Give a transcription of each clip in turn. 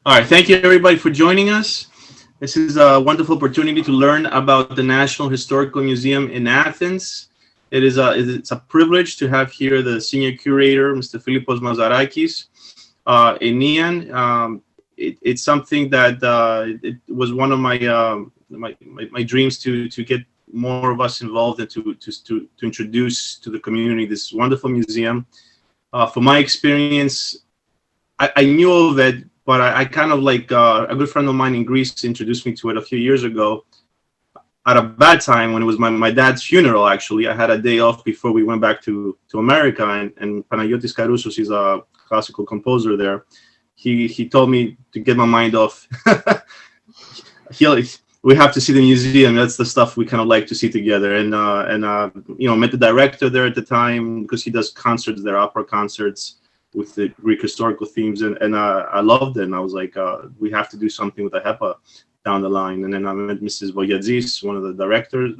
All right, thank you everybody for joining us. This is a wonderful opportunity to learn about the National Historical Museum in Athens. It's a privilege to have here the senior curator, Mr. Φίλιππος Μαζαράκης-Αινιάν. It's something that it was one of my dreams to get more of us involved and to introduce to the community this wonderful museum. From my experience, I knew of it, but I kind of like a good friend of mine in Greece introduced me to it a few years ago at a bad time when it was my dad's funeral, actually. I had a day off before we went back to America, and Panagiotis Karousos, he's a classical composer there. He told me to get my mind off. We have to see the museum. That's the stuff we kind of like to see together. And met the director there at the time because he does concerts there, opera concerts with the Greek historical themes. And I loved it. And I was like, we have to do something with AHEPA down the line. And then I met Mrs. Voyadzis, one of the director.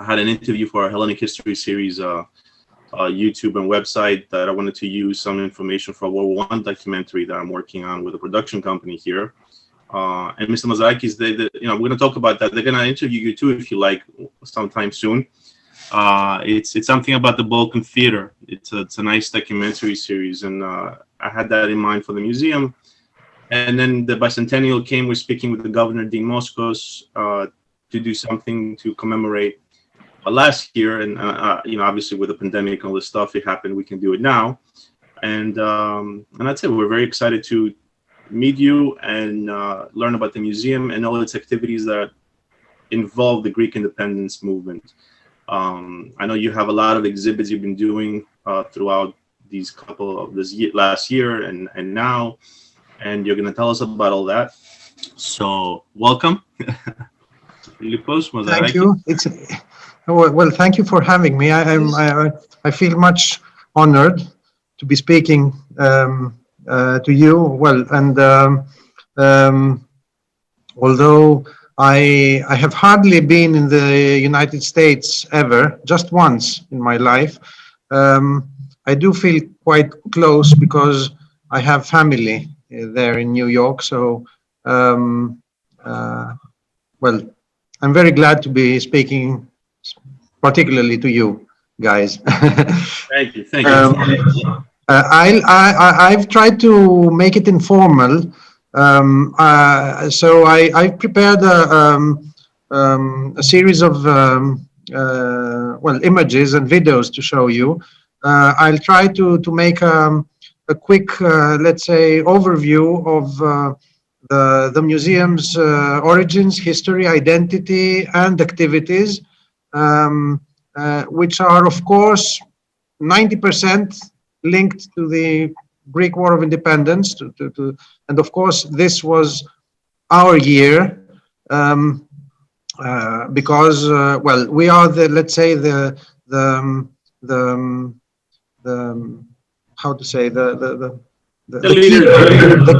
I had an interview for our Hellenic history series, YouTube and website that I wanted to use some information for a World War I documentary that I'm working on with a production company here. And Mr. Mazarakis, we're going to talk about that. They're going to interview you too, if you like, sometime soon. It's something about the Balkan theater. It's a nice documentary series, and I had that in mind for the museum. And then the bicentennial came. We're speaking with the governor, Dean Moskos, to do something to commemorate last year. And obviously with the pandemic and all this stuff, it happened. We can do it now, and that's it. We're very excited to meet you and learn about the museum and all its activities that involve the Greek independence movement. I know you have a lot of exhibits you've been doing throughout these last year and now, and you're going to tell us about all that. So welcome. Philippos Mazaraki. Thank you. Well, thank you for having me. I feel much honored to be speaking to you. Well, and although I have hardly been in the United States ever, just once in my life, I do feel quite close because I have family there in New York. So, well, I'm very glad to be speaking, particularly to you guys. Thank you. Thank you. I've tried to make it informal, so I've prepared a series of images and videos to show you. I'll try to make a quick, let's say, overview of the museum's origins, history, identity, and activities, which are, of course, 90% linked to the Greek War of Independence, and of course this was our year, because we are the, let's say, the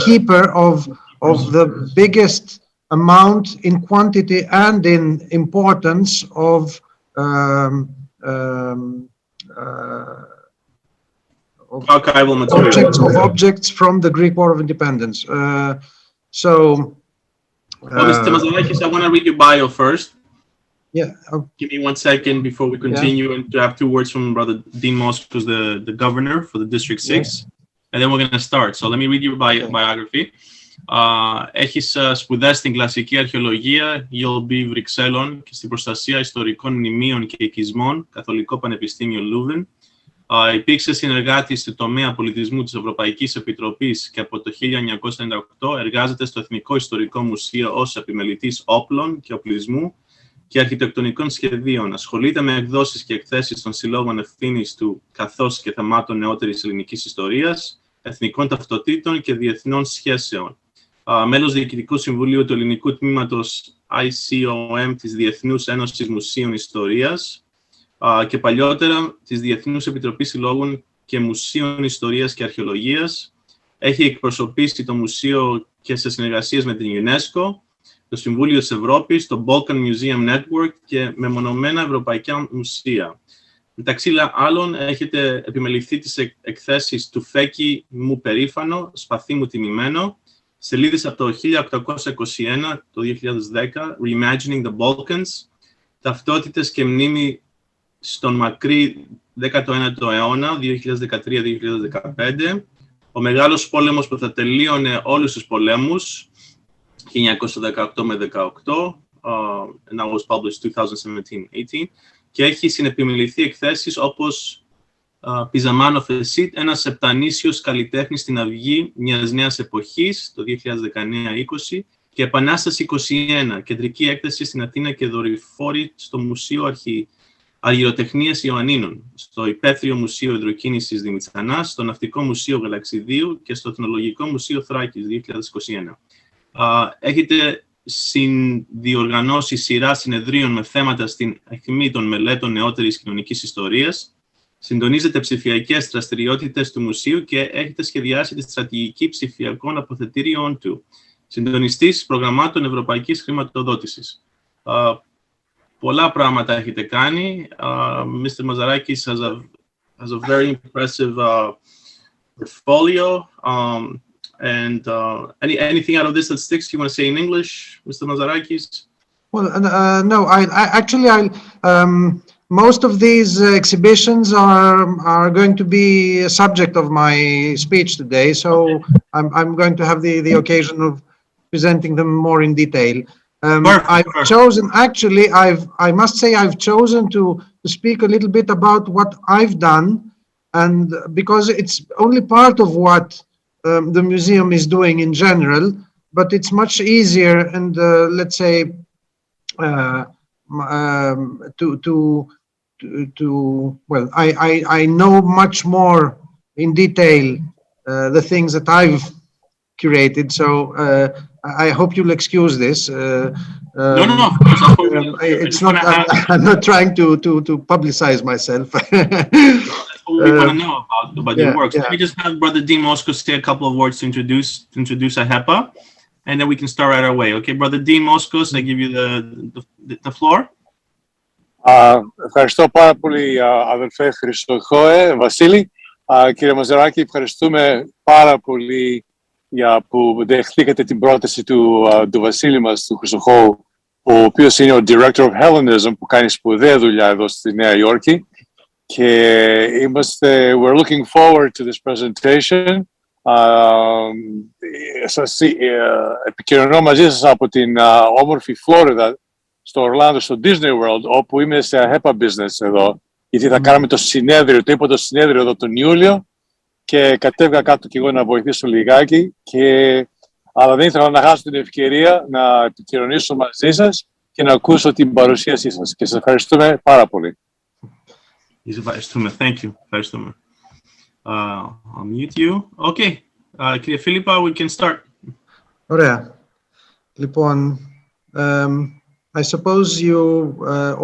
keeper of the biggest amount in quantity and in importance of archival material. Objects from the Greek War of Independence. Mr. Mazarakis, I want to read your bio first. Yeah. Give me 1 second before we continue, and to have 2 words from Brother Dean Moskos, the governor for the District 6, and then we're going to start. So let me read your biography. Έχεις σπουδές στην κλασική αρχαιολογία, ULB Βρυξελλών και στην Προστασία Ιστορικών Μνημείων και Οικισμών, Καθολικό Πανεπιστήμιο Leuven. Υπήρξε συνεργάτης στη Τομέα Πολιτισμού της Ευρωπαϊκής Επιτροπής και από το 1998 εργάζεται στο Εθνικό Ιστορικό Μουσείο ως Επιμελητής όπλων και οπλισμού και αρχιτεκτονικών σχεδίων. Ασχολείται με εκδόσεις και εκθέσεις των συλλόγων ευθύνης του καθώς και θεμάτων νεότερης ελληνικής ιστορίας, εθνικών ταυτοτήτων και διεθνών σχέσεων. Μέλος Διοικητικού Συμβουλίου του Ελληνικού Τμήματος ICOM της Διεθνούς Ένωσης Μουσείων Ιστορίας και παλιότερα της Διεθνούς Επιτροπής Συλλόγων και Μουσείων Ιστορίας και Αρχαιολογίας. Έχει εκπροσωπήσει το Μουσείο και σε συνεργασίες με την UNESCO, το Συμβούλιο της Ευρώπης, το Balkan Museum Network και μεμονωμένα ευρωπαϊκά μουσεία. Μεταξύ άλλων, έχετε επιμεληθεί τις εκθέσεις του Φέκη μου περήφανο, Σπαθί μου τιμημένο, σελίδες από το 1821 το 2010, Reimagining the Balkans, ταυτότητες και μνήμη στον μακρύ 19ο αιώνα, 2013-2015, ο μεγάλος πόλεμος που θα τελείωνε όλους τους πολέμους, 1918 με 18, and that was published 2017-18, και έχει συνεπιμεληθεί εκθέσεις όπως Πιζαμάνο Φεσίτ, ένας επτανήσιος καλλιτέχνης στην αυγή μιας νέας εποχής, το 2019-20, και Επανάσταση 21, κεντρική έκθεση στην Αθήνα και δορυφόρη στο Μουσείο Αργυροτεχνίας Ιωαννίνων, στο Υπαίθριο Μουσείο Υδροκίνησης Δημητσανάς, στο Ναυτικό Μουσείο Γαλαξιδίου και στο Εθνολογικό Μουσείο Θράκης 2021. Έχετε συνδιοργανώσει σειρά συνεδρίων με θέματα στην αιχμή των μελέτων νεότερης κοινωνικής ιστορίας, συντονίζετε ψηφιακές δραστηριότητες του Μουσείου και έχετε σχεδιάσει τη στρατηγική ψηφιακών αποθετήριων του, συντονιστής προγραμμάτων ευρωπαϊκής χρηματοδότησης. Πολλά πράγματα έχετε κάνει. Mr. Mazarakis has a very impressive portfolio. And anything out of this that sticks you want to say in English, Mr. Mazarakis? Well, no, most of these exhibitions are going to be a subject of my speech today, so I'm going to have the occasion of presenting them more in detail. I've chosen, actually, I must say I've chosen to speak a little bit about what I've done, and because it's only part of what the museum is doing in general, but it's much easier and let's say well, I know much more in detail the things that I've curated, so I hope you'll excuse this. No. It's not. I'm not trying to publicize myself. What we want to know about your work. So let me just have Brother Dean Moskos say a couple of words to introduce AHEPA, and then we can start right away. Okay, Brother Dean Moskos, I give you the floor. Ευχαριστώ πάρα πολύ, αδελφέ Χριστοχώε, Βασίλη. Κύριε Μαζαράκη, ευχαριστούμε πάρα πολύ για που δεχτήκατε την πρόταση του Βασίλη μας, του Χριστοχώου, ο οποίος είναι ο Director of Hellenism, που κάνει σπουδαία δουλειά εδώ στη Νέα Υόρκη. Και we're looking forward to this presentation. Επικοινωνώ μαζί σας από την όμορφη Φλόριδα, στο Ορλάντο, στο Disney World, όπου είμαι σε AHEPA business εδώ, γιατί θα κάνουμε το συνέδριο, το είπα συνέδριο εδώ τον Ιούλιο, και κατέβηκα κάτω και εγώ να βοηθήσω λιγάκι, αλλά δεν ήθελα να χάσω την ευκαιρία να επικοινωνήσω μαζί σας και να ακούσω την παρουσίασή σας. Και σας ευχαριστούμε πάρα πολύ. Thank you. I'll mute you. Okay. Κύριε Φίλιππα, we can start. Ωραία. Λοιπόν, I suppose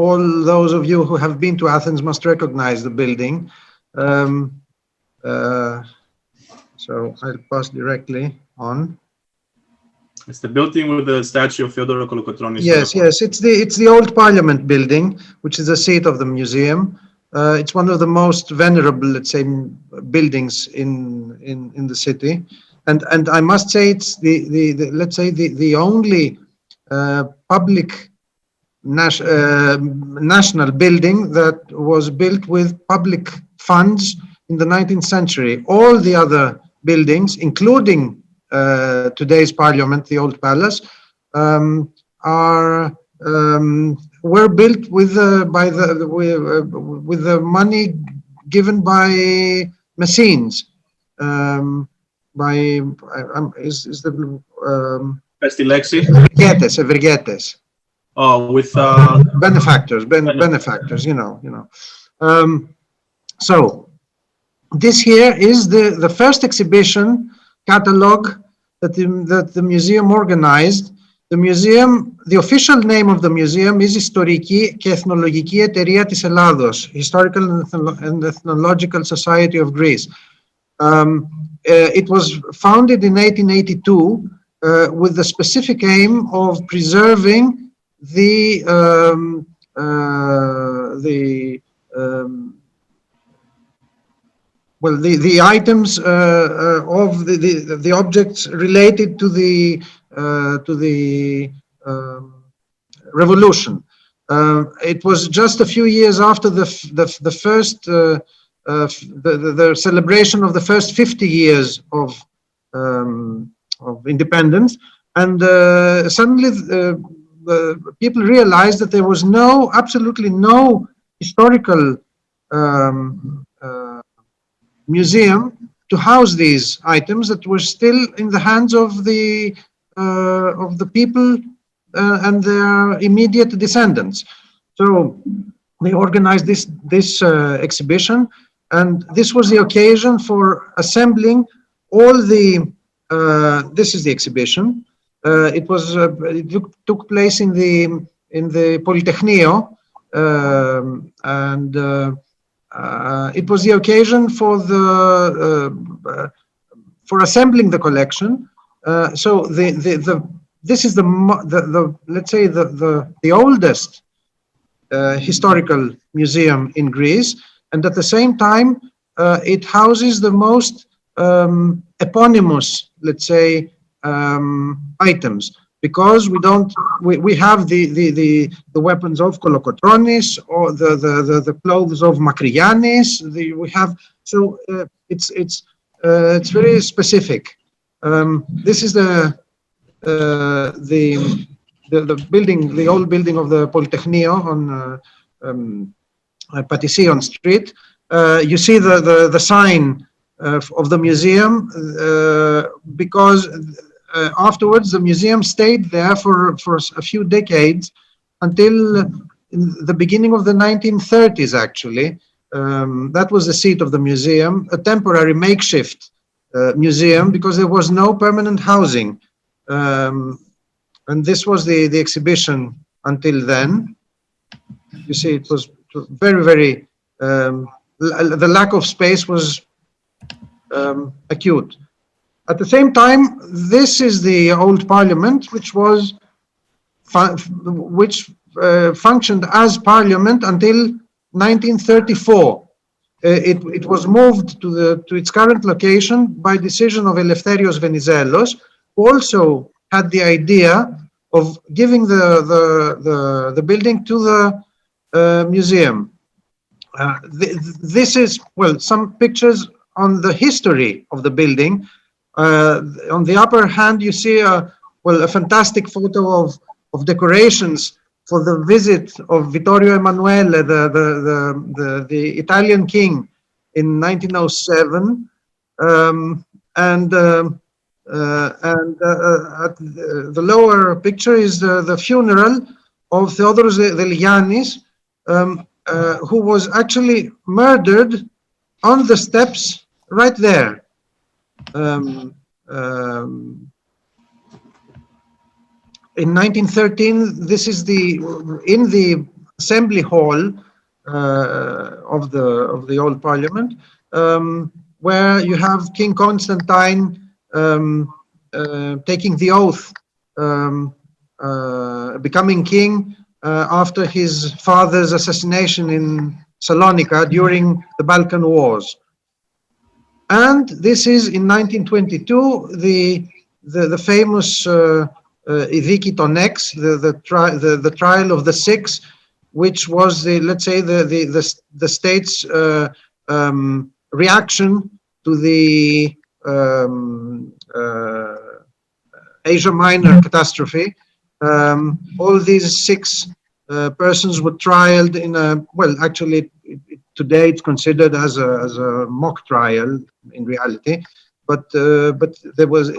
all those of you who have been to Athens must recognize the building. So I'll pass directly on. It's the building with the statue of Fyodor Kolokotronis. Yes. It's the old Parliament building, which is the seat of the museum. It's one of the most venerable, let's say, buildings in the city, and I must say it's the only public national building that was built with public funds in the 19th century. All the other buildings, including today's Parliament, the Old Palace, were built with the money given by Messines. Is the Ευεργέτες. With benefactors, you know. So this here is the first exhibition catalog that the museum organized. The official name of the museum is Ιστορική και Εθνολογική Εταιρεία της Ελλάδος, Historical and Ethnological Society of Greece. It was founded in 1882 with the specific aim of preserving well, the items of the objects related to the revolution. It was just a few years after the celebration of the first 50 years of independence, and suddenly people realized that there was absolutely no historical museum to house these items that were still in the hands of the people and their immediate descendants. So they organized this exhibition, and this was the occasion for assembling all the. This is the exhibition. It took place in the Politechnio, and it was the occasion for assembling the collection. So this is let's say the oldest historical museum in Greece, and at the same time it houses the most eponymous, let's say, items, because we have the weapons of Kolokotronis, or the clothes of Makrianis. We have, so it's very specific. This is the building, the old building of the Politechnio on Patision Street. You see the sign of the museum, because afterwards the museum stayed there for a few decades, until the beginning of the 1930s, actually. That was the seat of the museum, a temporary makeshift museum, because there was no permanent housing. And this was the exhibition until then. You see, it was very, very, the lack of space was acute. At the same time, this is the old parliament, which functioned as parliament until 1934. It was moved to its current location by decision of Eleftherios Venizelos, who also had the idea of giving the building to the museum. This is, well, some pictures on the history of the building. On the upper hand, you see a fantastic photo of decorations for the visit of Vittorio Emanuele, the Italian king, in 1907, and the lower picture is the funeral of Theodoros Deligiannis, who was actually murdered on the steps right there. In 1913, this is in the assembly hall of the old parliament, where you have King Constantine taking the oath, becoming king after his father's assassination in Salonika during the Balkan Wars. And this is in 1922, the famous Idiki Tonex, the trial of the six, which was let's say the state's reaction to the Asia Minor catastrophe. All these six persons were trialed in actually today it's considered as a mock trial in reality, but there was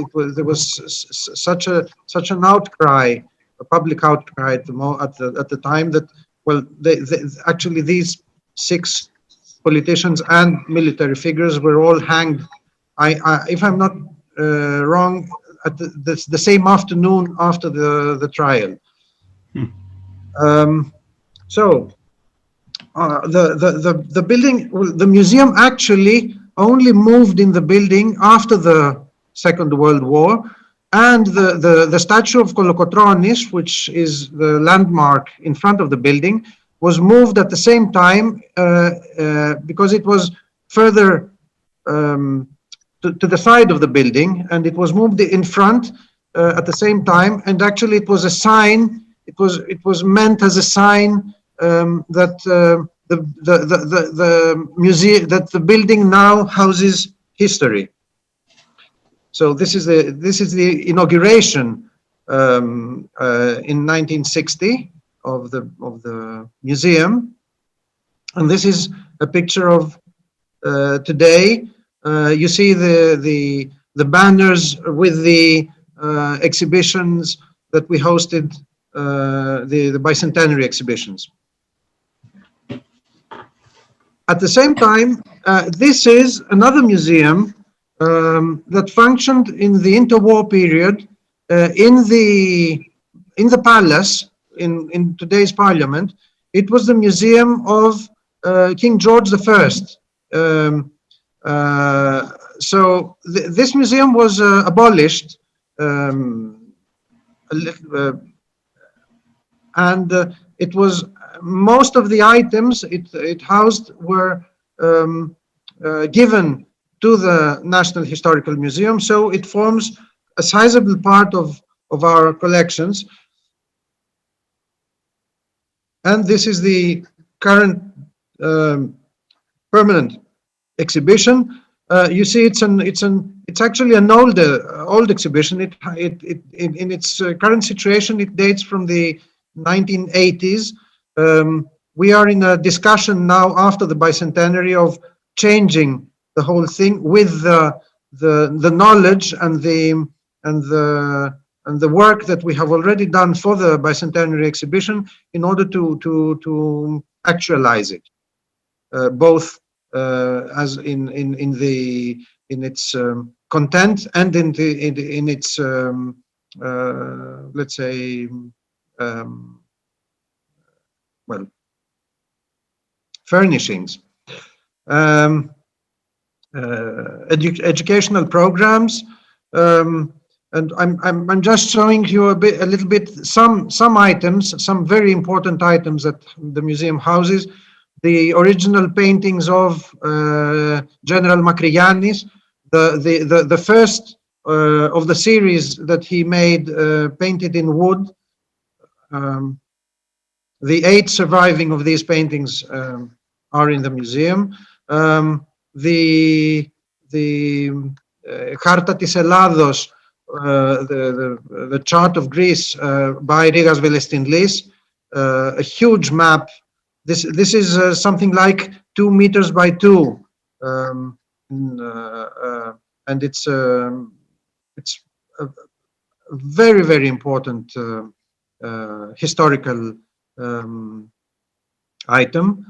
such an outcry, a public outcry at the time, that actually these six politicians and military figures were all hanged. If I'm not wrong, at the same afternoon after the trial. So the building, the museum actually only moved in the building after the Second World War, and the statue of Kolokotronis, which is the landmark in front of the building, was moved at the same time because it was further to the side of the building, and it was moved in front at the same time. And actually, it was a sign. It was meant as a sign that the museum, that the building now houses history. So this is the inauguration in 1960 of the museum, and this is a picture of today. You see the banners with the exhibitions that we hosted, the bicentenary exhibitions. At the same time, this is another museum that functioned in the interwar period in the palace in today's parliament. It was the museum of King George I. So this museum was abolished, and it was, most of the items it housed were given to the National Historical Museum, so it forms a sizable part of our collections. And this is the current permanent exhibition. You see, it's actually an old exhibition. In its current situation, it dates from the 1980s. We are in a discussion now after the bicentenary of changing the whole thing with the knowledge and the work that we have already done for the bicentenary exhibition in order to actualize it, both as in its content and in its let's say well, furnishings. Educational programs, and I'm just showing you a little bit some items, some very important items that the museum houses. The original paintings of General Makrigiannis, the first of the series that he made, painted in wood. The 8 surviving of these paintings are in the museum. The Charta της Ελλάδος, the chart of Greece by Rigas Velestinlis, a huge map. This is something like 2 meters by 2, and it's a very, very important historical item,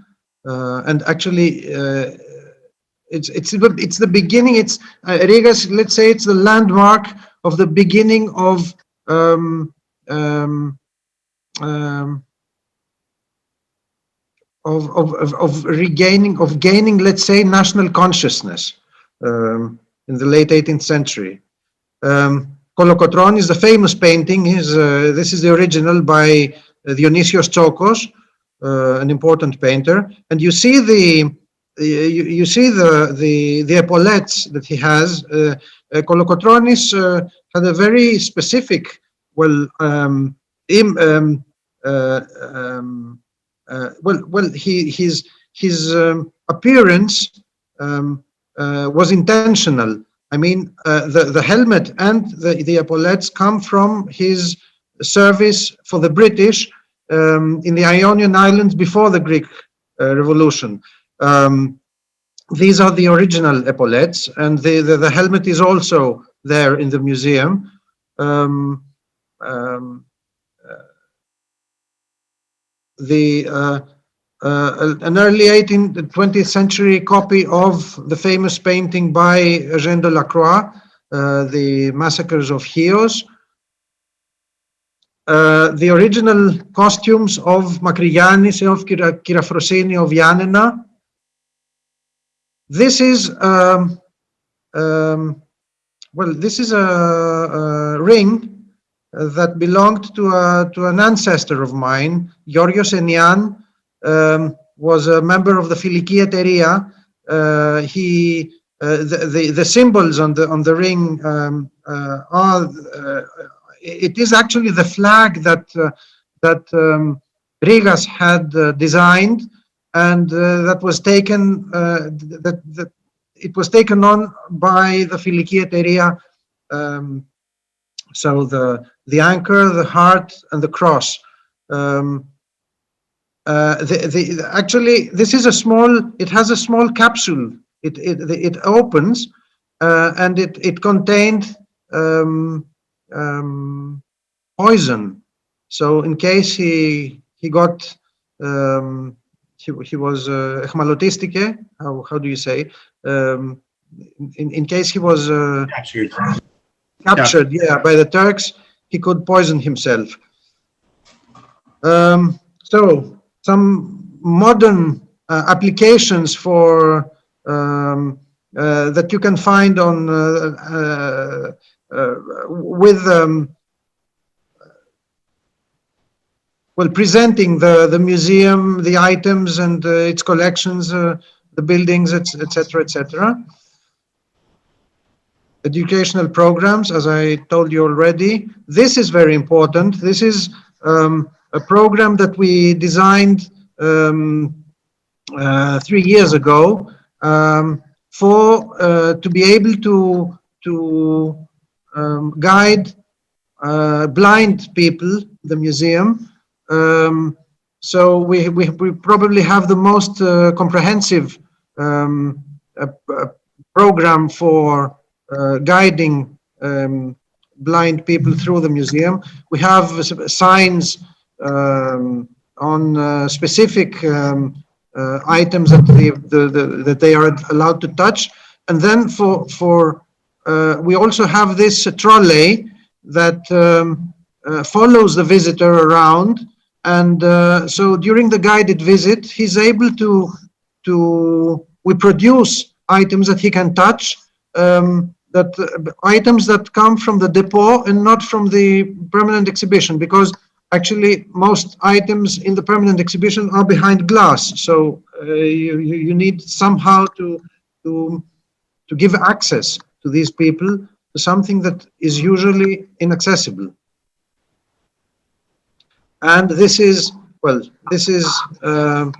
and actually it's the beginning. It's Rigas, let's say, it's the landmark of the beginning of gaining, let's say, national consciousness in the late 18th century. Kolokotroni is the famous painting. This is the original by Dionysios Tsokos, an important painter, and you see the epaulettes that he has. Kolokotronis had a very specific, his appearance was intentional. I mean, the helmet and the epaulettes come from his service for the British in the Ionian Islands before the Greek Revolution. These are the original epaulettes, and the helmet is also there in the museum. An early 20th century copy of the famous painting by Eugène Delacroix, the Massacres of Chios. The original costumes of Makrigiannis, of Kirafrosini, of Giannena. This is this is a ring that belonged to an ancestor of mine. Georgios Enian was a member of the Philiki Eteria. He the symbols on the ring are. It is actually the flag that Rigas had designed, and that was taken. That it was taken on by the Φιλική εταιρεία. So the anchor, the heart, and the cross. Actually, this is a small. It has a small capsule. It opens, and it contained poison. So in case he got he was εχμαλωτίστηκε. How do you say? In case he was captured, yeah, by the Turks, he could poison himself. So some modern applications for that you can find on with well, presenting the museum, the items and its collections, the buildings, etc., etc. Educational programs, as I told you already. This is very important. This is a program that we designed 3 years ago to be able to guide blind people, the museum. So we probably have the most comprehensive program for guiding blind people through the museum. We have signs on specific items that they are allowed to touch, and then we also have this trolley that follows the visitor around, and so during the guided visit, he's able we produce items that he can touch, items that come from the depot and not from the permanent exhibition, because actually most items in the permanent exhibition are behind glass. So you need somehow to give access to these people to something that is usually inaccessible. And this is a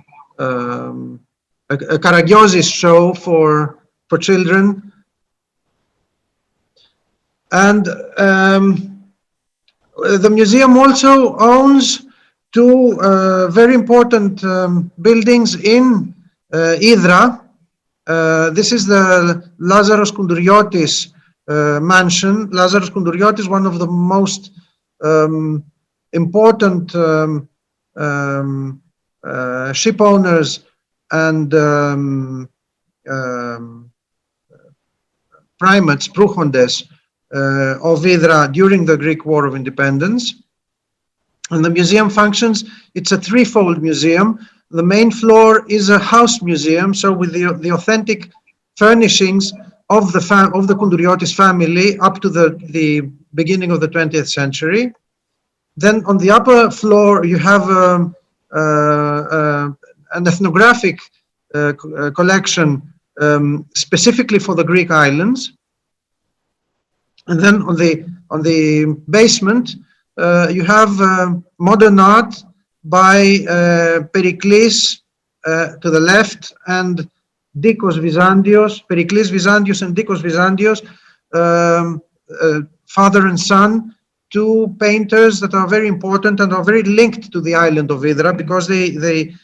Karagiozis show for children. And the museum also owns two very important buildings in Hydra. This is the Lazaros Koundouriotis mansion. Lazaros Koundouriotis, one of the most important ship owners and primates, proochontes, of Hydra during the Greek War of Independence. And the museum functions, it's a threefold museum. The main floor is a house museum, so with the authentic furnishings of the Koundouriotis family up to the beginning of the 20th century. Then on the upper floor, you have an ethnographic collection specifically for the Greek islands. And then on the basement, you have modern art by Periklis to the left and Dikos Visandios, Periklis Visandios and Dikos Visandios, father and son, two painters that are very important and are very linked to the island of Hydra, because they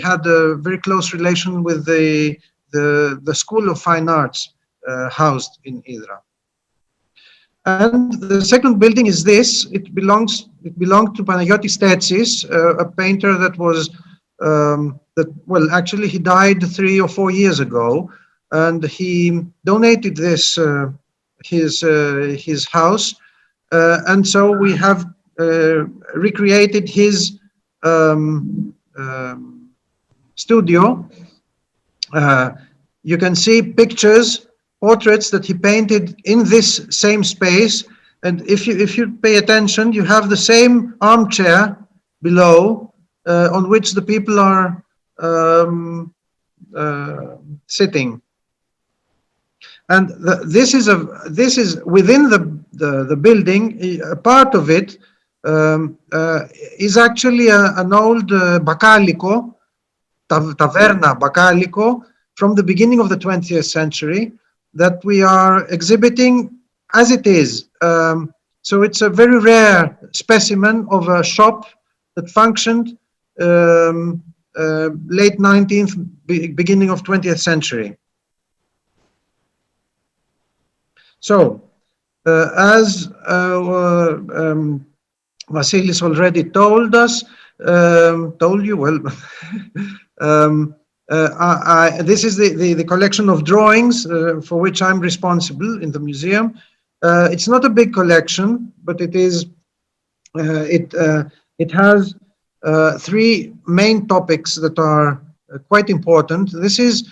had a very close relation with the School of Fine Arts housed in Hydra. And the second building is this. It belonged to Panagiotis Tetsis, a painter that was actually he died 3 or 4 years ago, and he donated this his house, and so we have recreated his studio. You can see pictures, portraits that he painted in this same space, and if you pay attention, you have the same armchair below on which the people are sitting. And this is within the building. A part of it is actually an old bacalico, taverna bacalico, from the beginning of the 20th century that we are exhibiting as it is. So it's a very rare specimen of a shop that functioned late 19th, beginning of 20th century. So, as Vassilios already told us, told you, well, this is the collection of drawings for which I'm responsible in the museum. It's not a big collection, but it is. It has three main topics that are quite important. This is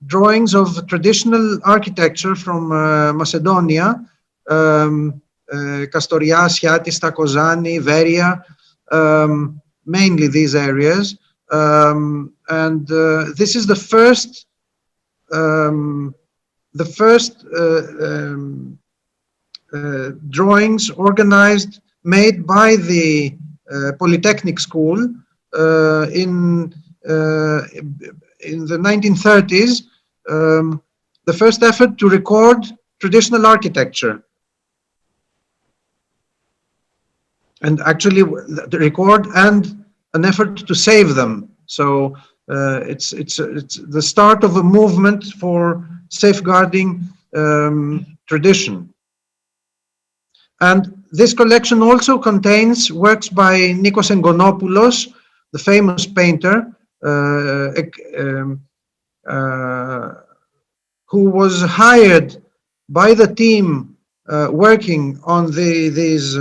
drawings of traditional architecture from Macedonia, Kastoria, Sciatista, Kozani, Veria, mainly these areas. And this is the first drawings organized, made by the Polytechnic School in the 1930s, the first effort to record traditional architecture. And actually the record and an effort to save them. So it's the start of a movement for safeguarding tradition. And this collection also contains works by Nikos Engonopoulos, the famous painter, who was hired by the team working on these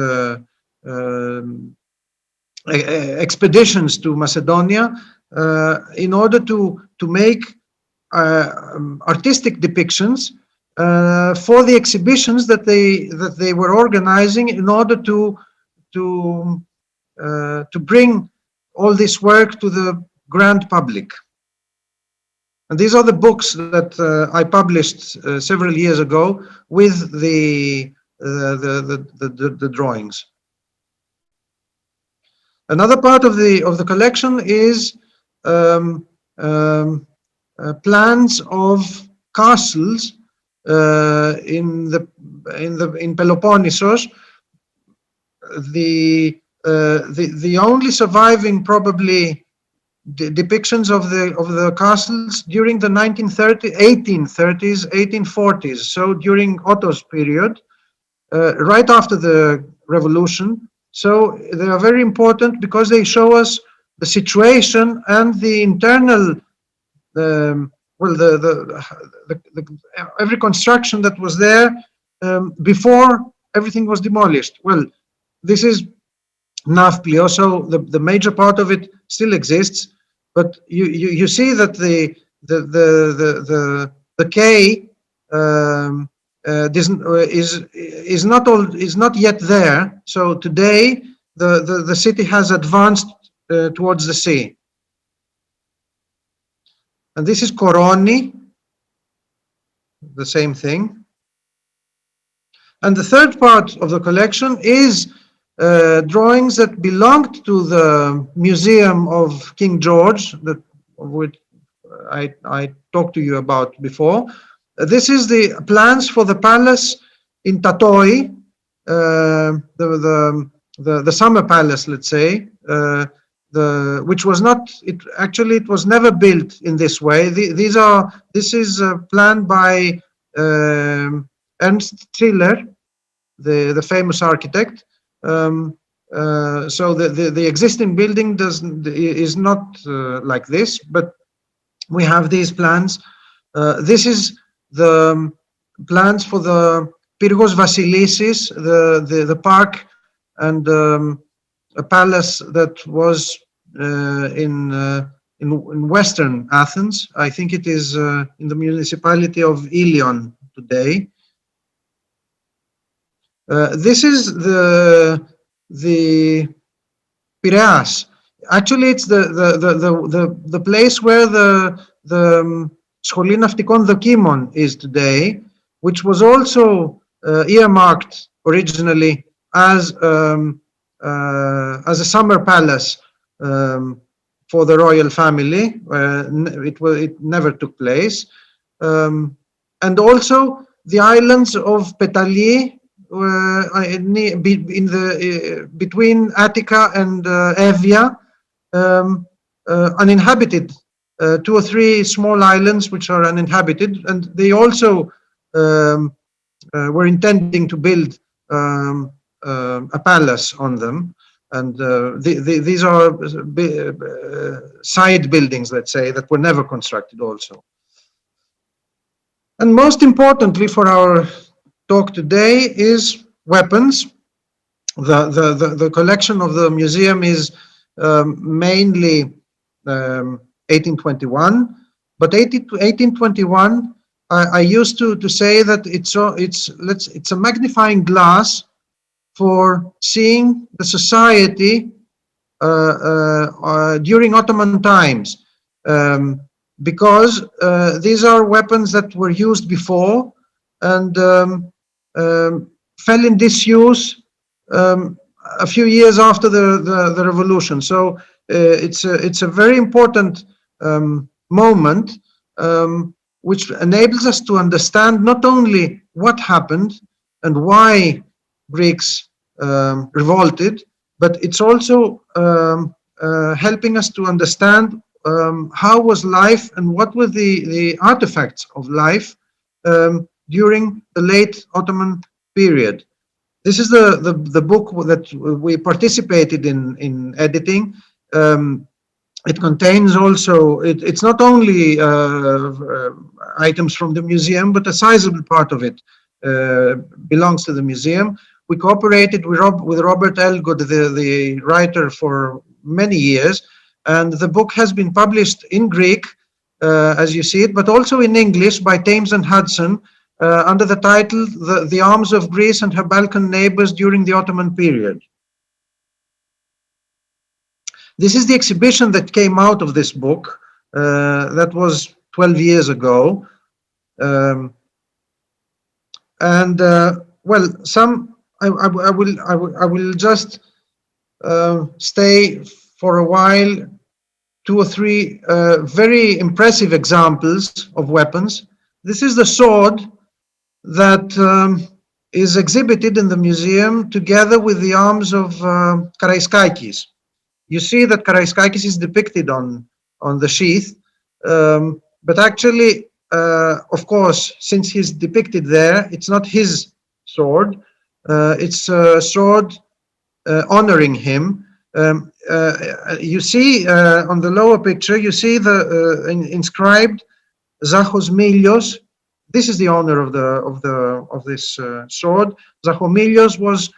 expeditions to Macedonia in order to make artistic depictions for the exhibitions that they were organizing in order to bring all this work to the grand public. And these are the books that I published several years ago with the drawings. Another part of the collection is plans of castles in Peloponnesos. The only surviving probably depictions of the castles during the 1830s, 1840s. So during Otto's period, right after the revolution. So they are very important because they show us the situation and the internal, every construction that was there before everything was demolished. Well, this is Nafplio, so the major part of it still exists, but you see that the quay is not yet there. So today the city has advanced towards the sea. And this is Koroni, the same thing. And the third part of the collection is drawings that belonged to the Museum of King George, that which I talked to you about before. This is the plans for the palace in Tatoi, the summer palace, let's say, which was not. It was never built in this way. This is planned by Ernst Triller, the famous architect. So the existing building is not like this, but we have these plans. This is the plans for the Pyrgos Vassilisis, the park and a palace that was in Western Athens. I think it is in the municipality of Ilion today. This is the Piraeus. Actually, it's the place where the Σχολή Ναυτικών Δοκίμων is today, which was also earmarked originally as a summer palace for the royal family. It never took place. And also the islands of Petali, between Attica and Evia, uninhabited, 2 or 3 small islands which are uninhabited, and they also were intending to build a palace on them. And these are side buildings, let's say, that were never constructed also. And most importantly for our talk today is weapons. The collection of the museum is mainly 1821, but 1821, I used to say that it's a magnifying glass for seeing the society during Ottoman times, because these are weapons that were used before and fell in disuse a few years after the revolution. So it's a very important moment which enables us to understand not only what happened and why Greeks revolted, but it's also helping us to understand how was life and what were the artifacts of life during the late Ottoman period. This is the book that we participated in editing. It contains also, it's not only items from the museum, but a sizable part of it belongs to the museum. We cooperated with Robert Elgood, the writer, for many years, and the book has been published in Greek, as you see it, but also in English by Thames and Hudson, under the title The Arms of Greece and Her Balkan Neighbors During the Ottoman Period. This is the exhibition that came out of this book. That was 12 years ago. Well, I will just stay for a while, 2 or 3 very impressive examples of weapons. This is the sword that is exhibited in the museum together with the arms of Karaiskakis. You see that Karaiskakis is depicted on the sheath, but actually, of course, since he's depicted there, it's not his sword. It's a sword honoring him. You see on the lower picture, you see the inscribed Zachos Milios. This is the owner of this sword. Zachomilios was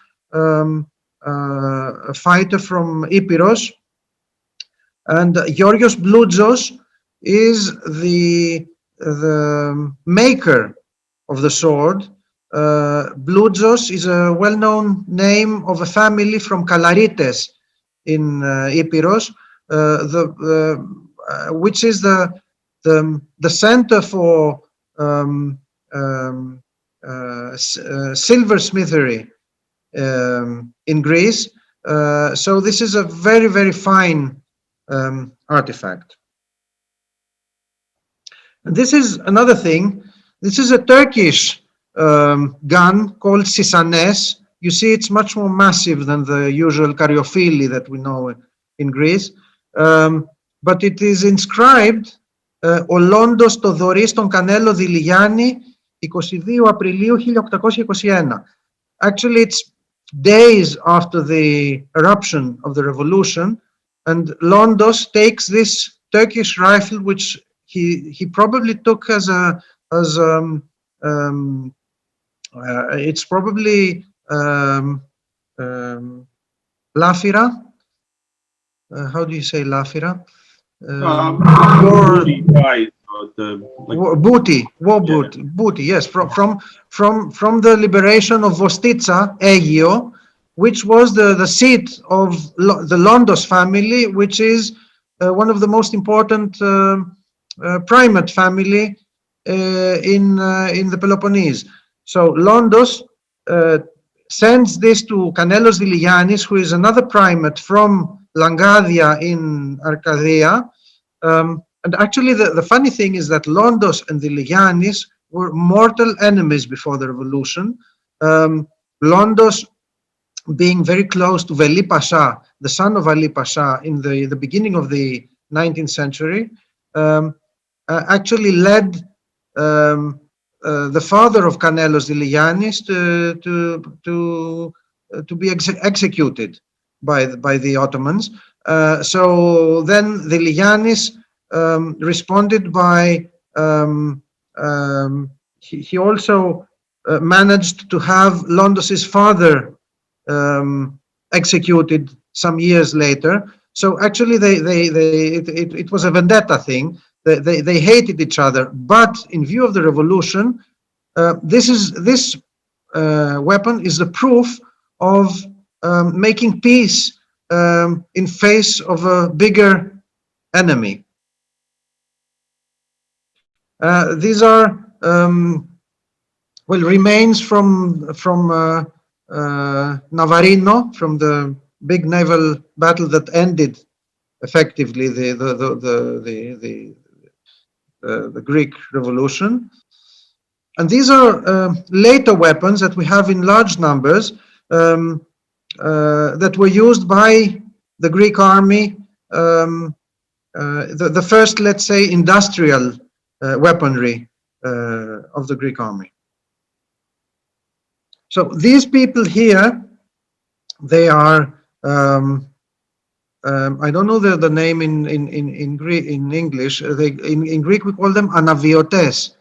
a fighter from Epirus, and Georgios Bloudsos is the maker of the sword. Bloudsos is a well-known name of a family from Kalarites in Epirus, which is the center for silversmithery in Greece. So this is a very, very fine artifact. And this is another thing. This is a Turkish gun called Sisanes. You see, it's much more massive than the usual Karyophili that we know in Greece. But it is inscribed ο Λόντος το δωρεί στον Κανέλο Δηλιγιάννη 22 Απριλίου 1821. Actually, it's days after the eruption of the revolution, and Londos takes this Turkish rifle, which he probably took as it's probably Lafira. How do you say Lafira? Booty, yes, from the liberation of Vostitsa, Aegio, which was the seat of the Londos family, which is one of the most important primate family in the Peloponnese. So Londos sends this to Kanelos Diligiannis, who is another primate from Langadia in Arcadia. And actually, the funny thing is that Londos and Diligiannis were mortal enemies before the revolution. Londos being very close to Veli Pasha, the son of Ali Pasha, in the beginning of the 19th century, actually led the father of Kanelos Diligiannis to be executed by the Ottomans. So then Diligiannis responded by he also managed to have Londos's father executed some years later. So actually, it was a vendetta thing. They hated each other. But in view of the revolution, this weapon is the proof of making peace in face of a bigger enemy. These are remains from Navarino, from the big naval battle that ended effectively the Greek Revolution. And these are later weapons that we have in large numbers that were used by the Greek army, the first, let's say, industrial weaponry of the Greek army. So these people here, they are, I don't know the name in English. In Greek we call them anaviotes.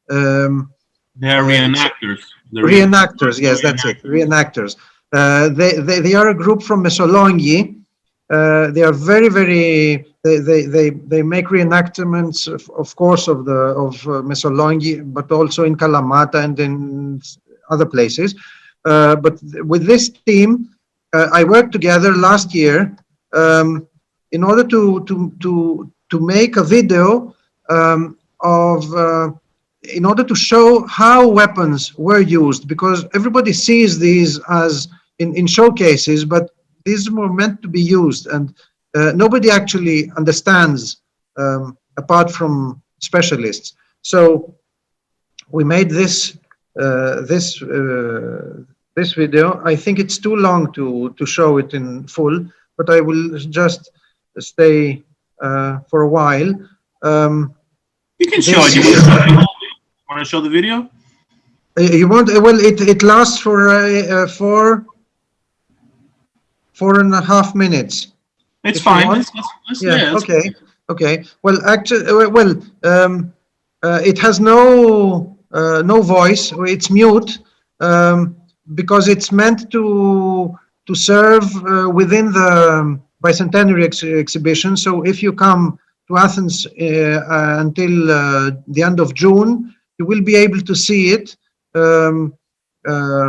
They are reenactors. Reenactors, yes, that's it. Reenactors. They are a group from Messolongi. They are very. They make reenactments, of course, of Messolongi, but also in Kalamata and in other places. But with this team, I worked together last year in order to make a video in order to show how weapons were used, because everybody sees these as in showcases, but these were meant to be used, and nobody actually understands apart from specialists. So we made this video. I think it's too long to show it in full, but I will just stay for a while. You can show it. Want to show the video? You want? Well, it lasts for 4.5 minutes. It's fine. Let's, yeah. Okay. Well, actually, it has no voice. It's mute because it's meant to serve within the bicentenary exhibition. So if you come to Athens until the end of June, you will be able to see it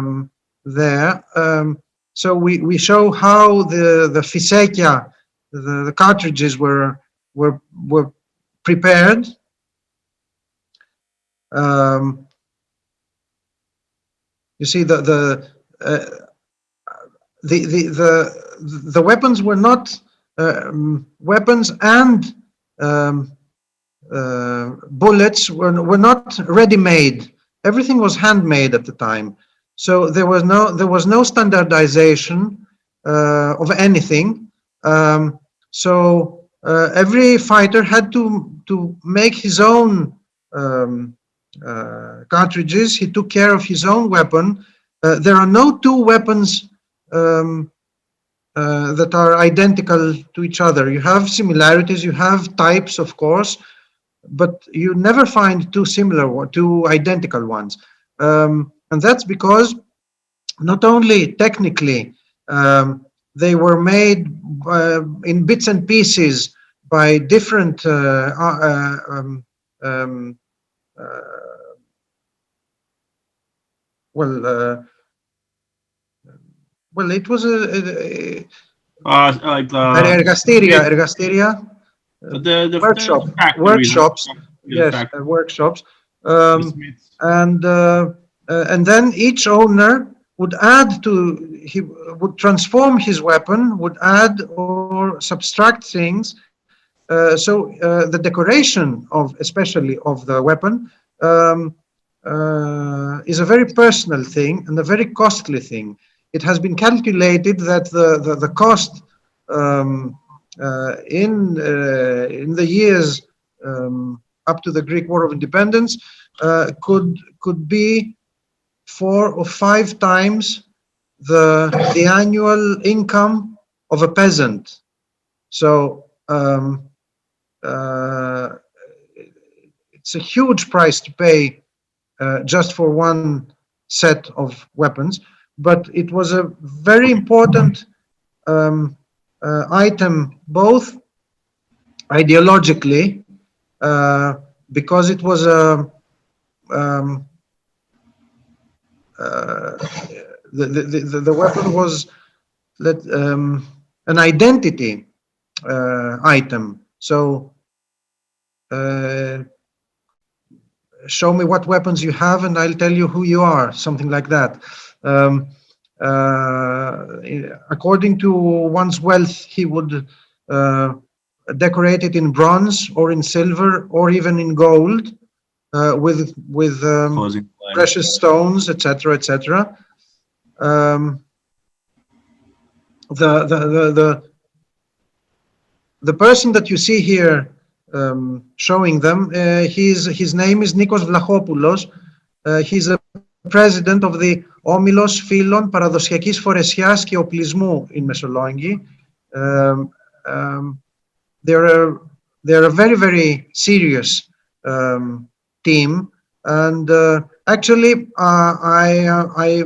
there. So we show how the physekia, the cartridges were prepared. You see the weapons were not weapons, and bullets were not ready-made. Everything was handmade at the time. So there was no standardization of anything. So every fighter had to make his own cartridges. He took care of his own weapon. There are no two weapons that are identical to each other. You have similarities, you have types, of course, but you never find two identical ones. And that's because not only technically they were made in bits and pieces by different it was like ergasteria. the workshops. Yes, workshops. And then each owner would add to, he would transform his weapon, would add or subtract things. So the decoration of, especially of the weapon, is a very personal thing and a very costly thing. It has been calculated that the cost in the years up to the Greek War of Independence could be 4 or 5 times the annual income of a peasant. So it's a huge price to pay just for one set of weapons, but it was a very important item, both ideologically, because it was the weapon was an identity item. So show me what weapons you have and I'll tell you who you are, something like that. According to one's wealth, he would decorate it in bronze or in silver or even in gold, with precious stones, etc., etc. The person that you see here showing them, his name is Nikos Vlachopoulos. He's a president of the Όμιλος Φίλων Παραδοσιακής Φορεσιάς και Οπλισμού in Μεσολόγγι. They're a very, very serious team, and actually I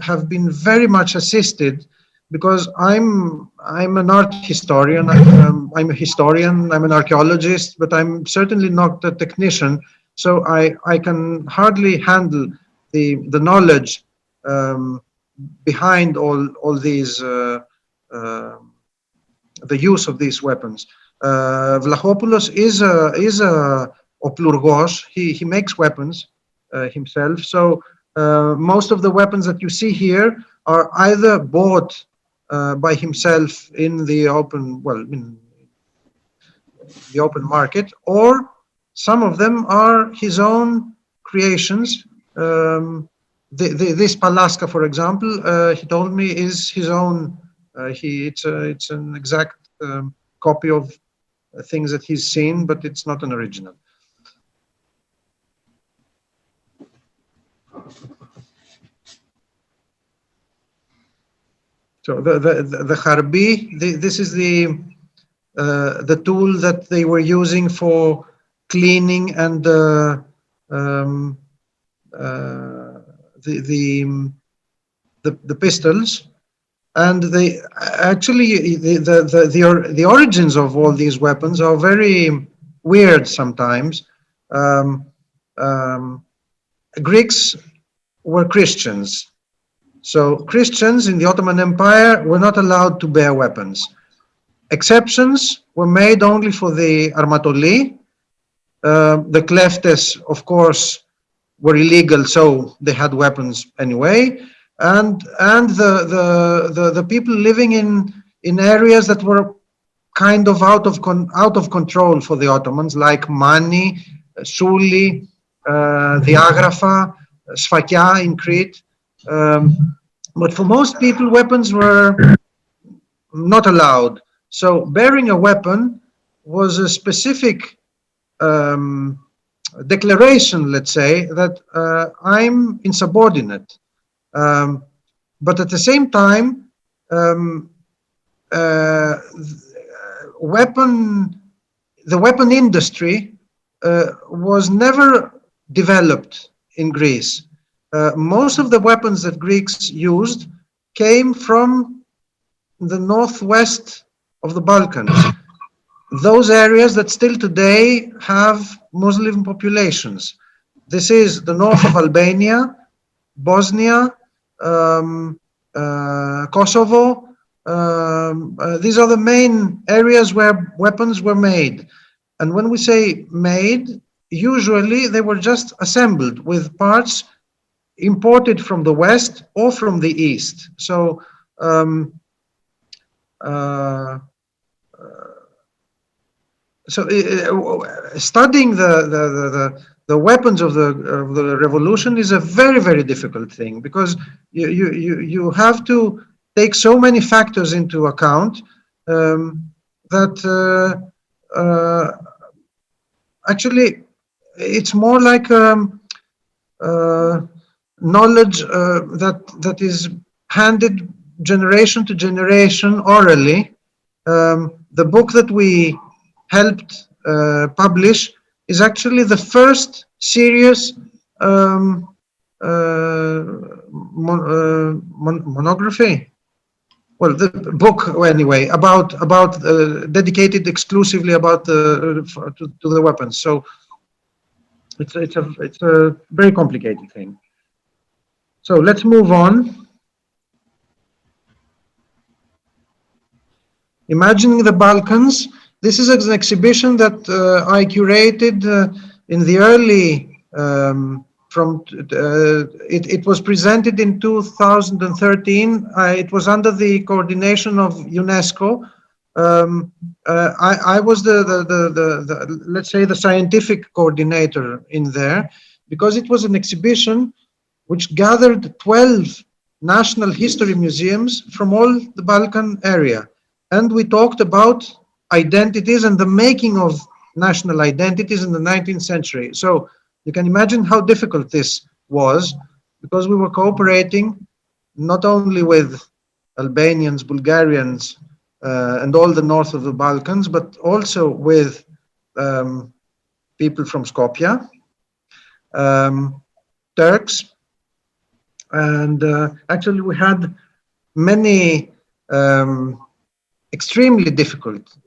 have been very much assisted because I'm an art historian. I'm a historian. I'm an archaeologist, but I'm certainly not a technician. So I can hardly handle the knowledge behind all these the use of these weapons. Vlachopoulos is a oplurgos. He makes weapons himself. So most of the weapons that you see here are either bought by himself in the open, in the open market, or some of them are his own creations. This Palaska, for example, he told me is his own. It's an exact copy of things that he's seen, but it's not an original. So the harbi, this is the tool that they were using for cleaning and the pistols, and they actually the origins of all these weapons are very weird sometimes. Greeks were Christians. So Christians in the Ottoman Empire were not allowed to bear weapons. Exceptions were made only for the armatoli. The kleftes, of course, were illegal, so they had weapons anyway. And the people living in areas that were kind of out of control for the Ottomans, like Mani, Souli, the Agrafa, Sfakia in Crete. But for most people, weapons were not allowed. So bearing a weapon was a specific declaration, let's say, that I'm insubordinate. But at the same time, the weapon industry was never developed in Greece. Most of the weapons that Greeks used came from the northwest of the Balkans, those areas that still today have Muslim populations. This is the north of Albania, Bosnia, Kosovo, these are the main areas where weapons were made. And when we say made, usually they were just assembled with parts imported from the West or from the East. So studying the weapons of the revolution is a very, very difficult thing, because you have to take so many factors into account that actually it's more like knowledge that is handed generation to generation orally. The book that we helped publish is actually the first serious monography. Well, the book anyway about dedicated exclusively about to the weapons. So it's a very complicated thing. So let's move on. Imagining the Balkans. This is an exhibition that I curated in the early. It was presented in 2013. It was under the coordination of UNESCO. I was the let's say the scientific coordinator in there, because it was an exhibition which gathered 12 national history museums from all the Balkan area, and we talked about identities and the making of national identities in the 19th century. So you can imagine how difficult this was, because we were cooperating not only with Albanians, Bulgarians, and all the north of the Balkans, but also with people from Skopje, Turks, and actually we had many extremely difficult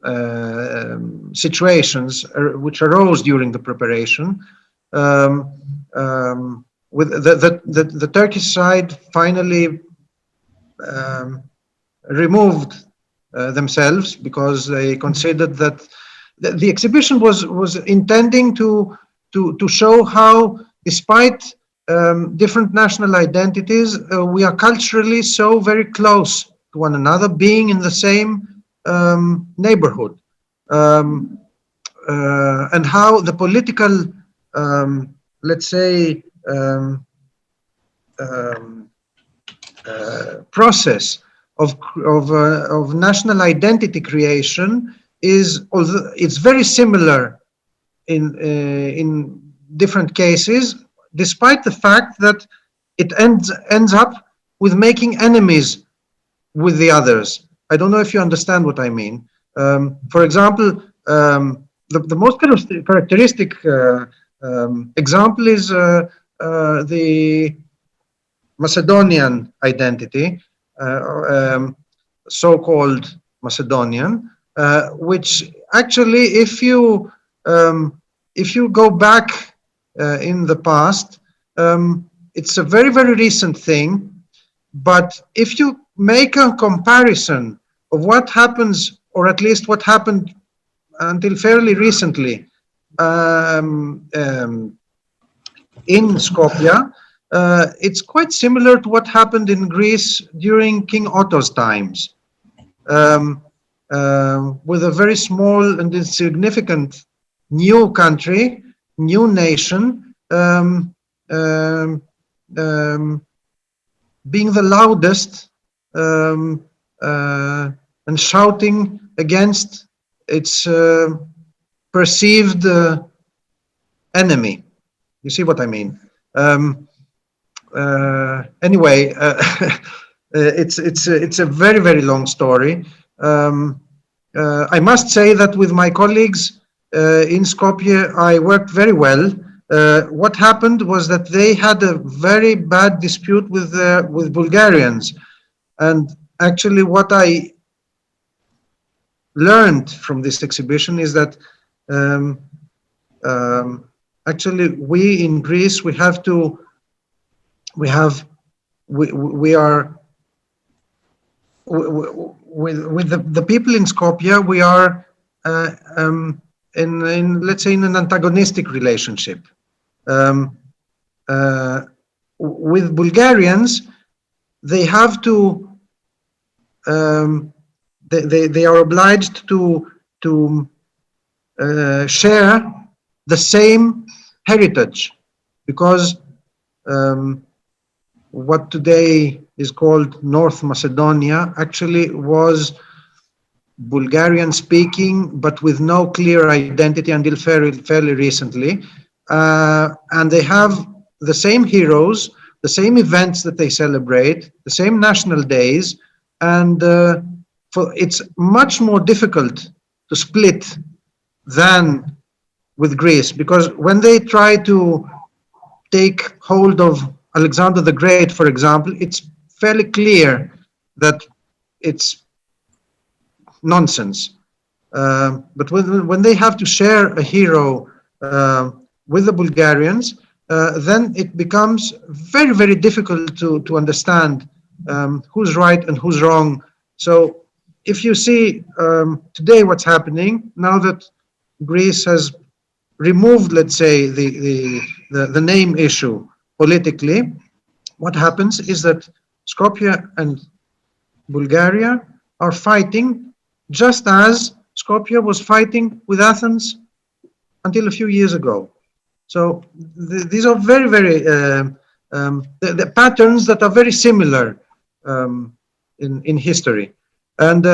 situations which arose during the preparation. With the Turkish side finally removed themselves, because they considered that the exhibition was intending to show how, despite different national identities, we are culturally so very close to one another, being in the same neighborhood, and how the political let's say process of national identity creation is, although it's very similar in different cases, despite the fact that it ends up with making enemies with the others. I don't know if you understand what I mean. For example, the most characteristic example is the Macedonian identity, so-called Macedonian, which actually, if you go back in the past, it's a very, very recent thing. But if you make a comparison of what happens, or at least what happened until fairly recently in Skopje, it's quite similar to what happened in Greece during King Otto's times, with a very small and insignificant new country, new nation, being the loudest and shouting against its perceived enemy. You see what I mean? Anyway, it's a very, very long story. I must say that with my colleagues in Skopje, I worked very well. What happened was that they had a very bad dispute with Bulgarians, and actually what I learned from this exhibition is that actually we in Greece, we with the people in Skopje, we are in let's say in an antagonistic relationship. With Bulgarians, they have to they are obliged to share the same heritage, because what today is called North Macedonia actually was Bulgarian speaking, but with no clear identity until fairly recently. And they have the same heroes, the same events that they celebrate, the same national days, and it's much more difficult to split than with Greece, because when they try to take hold of Alexander the Great, for example, it's fairly clear that it's nonsense. But when they have to share a hero with the Bulgarians, then it becomes very, very difficult to understand who's right and who's wrong. So if you see today what's happening, now that Greece has removed, let's say, the name issue politically, what happens is that Skopje and Bulgaria are fighting just as Skopje was fighting with Athens until a few years ago. So these are very, very the patterns that are very similar in history. And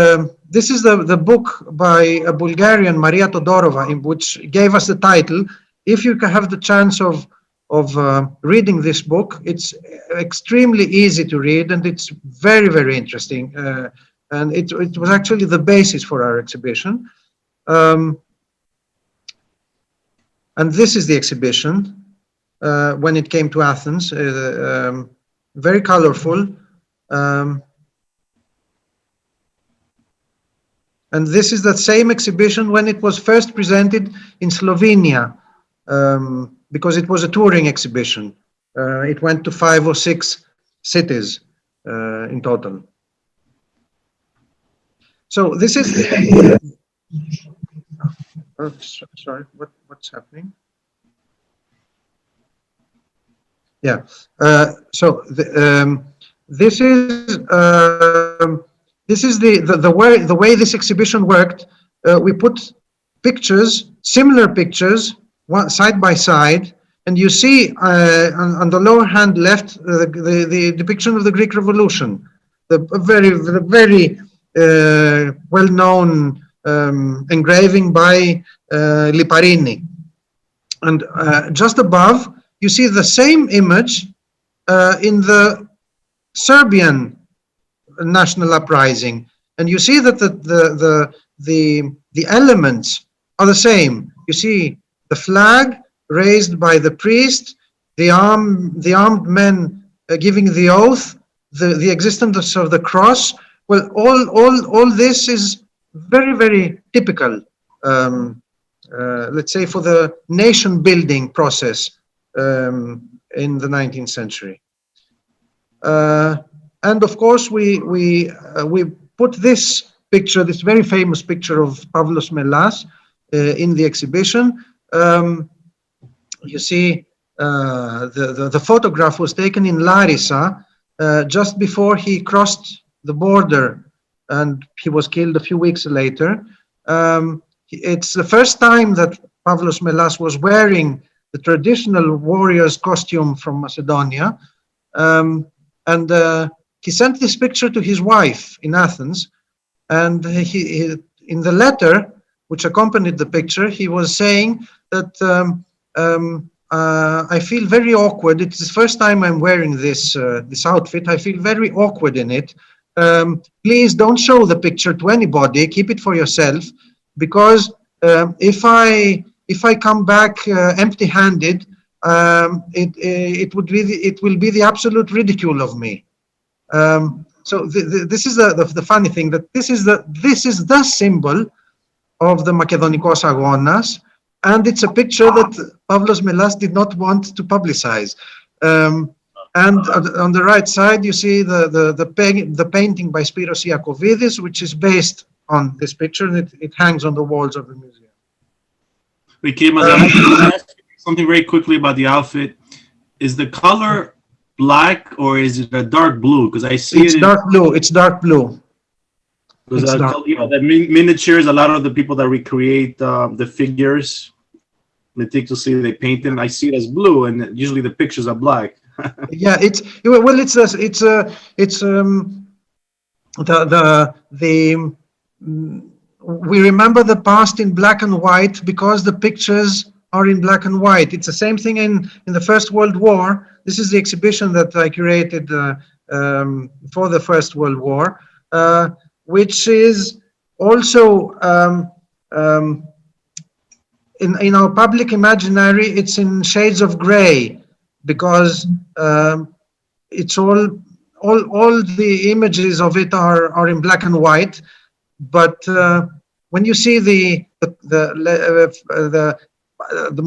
this is the book by a Bulgarian, Maria Todorova, in which gave us the title. If you can have the chance of reading this book, it's extremely easy to read, and it's very, very interesting. And it was actually the basis for our exhibition. And this is the exhibition when it came to Athens, very colorful. And this is the same exhibition when it was first presented in Slovenia, because it was a touring exhibition. It went to 5 or 6 cities in total. So this is, oh, sorry, what's happening? Yeah, so this is the way this exhibition worked. We put pictures, similar pictures, side by side, and you see on the lower hand left the depiction of the Greek Revolution, the very well-known engraving by Liparini. And just above, you see the same image in the Serbian national uprising, and you see that the elements are the same. You see the flag raised by the priest, the armed men giving the oath, the existence of the cross. Well, all this is very, very typical, let's say, for the nation-building process in the 19th century. And of course, we put this picture, this very famous picture of Pavlos Melas in the exhibition. You see, the photograph was taken in Larissa just before he crossed the border, and he was killed a few weeks later. It's the first time that Pavlos Melas was wearing the traditional warrior's costume from Macedonia. And he sent this picture to his wife in Athens, and he in the letter which accompanied the picture, he was saying that I feel very awkward. It's the first time I'm wearing this outfit. I feel very awkward in it. Please don't show the picture to anybody. Keep it for yourself, because if I come back empty-handed, it will be the absolute ridicule of me. So this is the funny thing, that this is the symbol of the Makedonikos Agonas, and it's a picture that Pavlos Melas did not want to publicize. And on the right side, you see the painting by Spiros Iakovidis, which is based on this picture, and it hangs on the walls of the museum. Wait, Mazarakis, something very quickly about the outfit. Is the color black or is it a dark blue? Because I see it's dark blue. It's dark blue. Because the miniatures, a lot of the people that recreate the figures, meticulously they paint them. I see it as blue, and usually the pictures are black. Yeah, we remember the past in black and white because the pictures are in black and white. It's the same thing in the First World War. This is the exhibition that I curated for the First World War, which is also in our public imaginary. It's in shades of gray because it's all the images of it are in black and white. But when you see the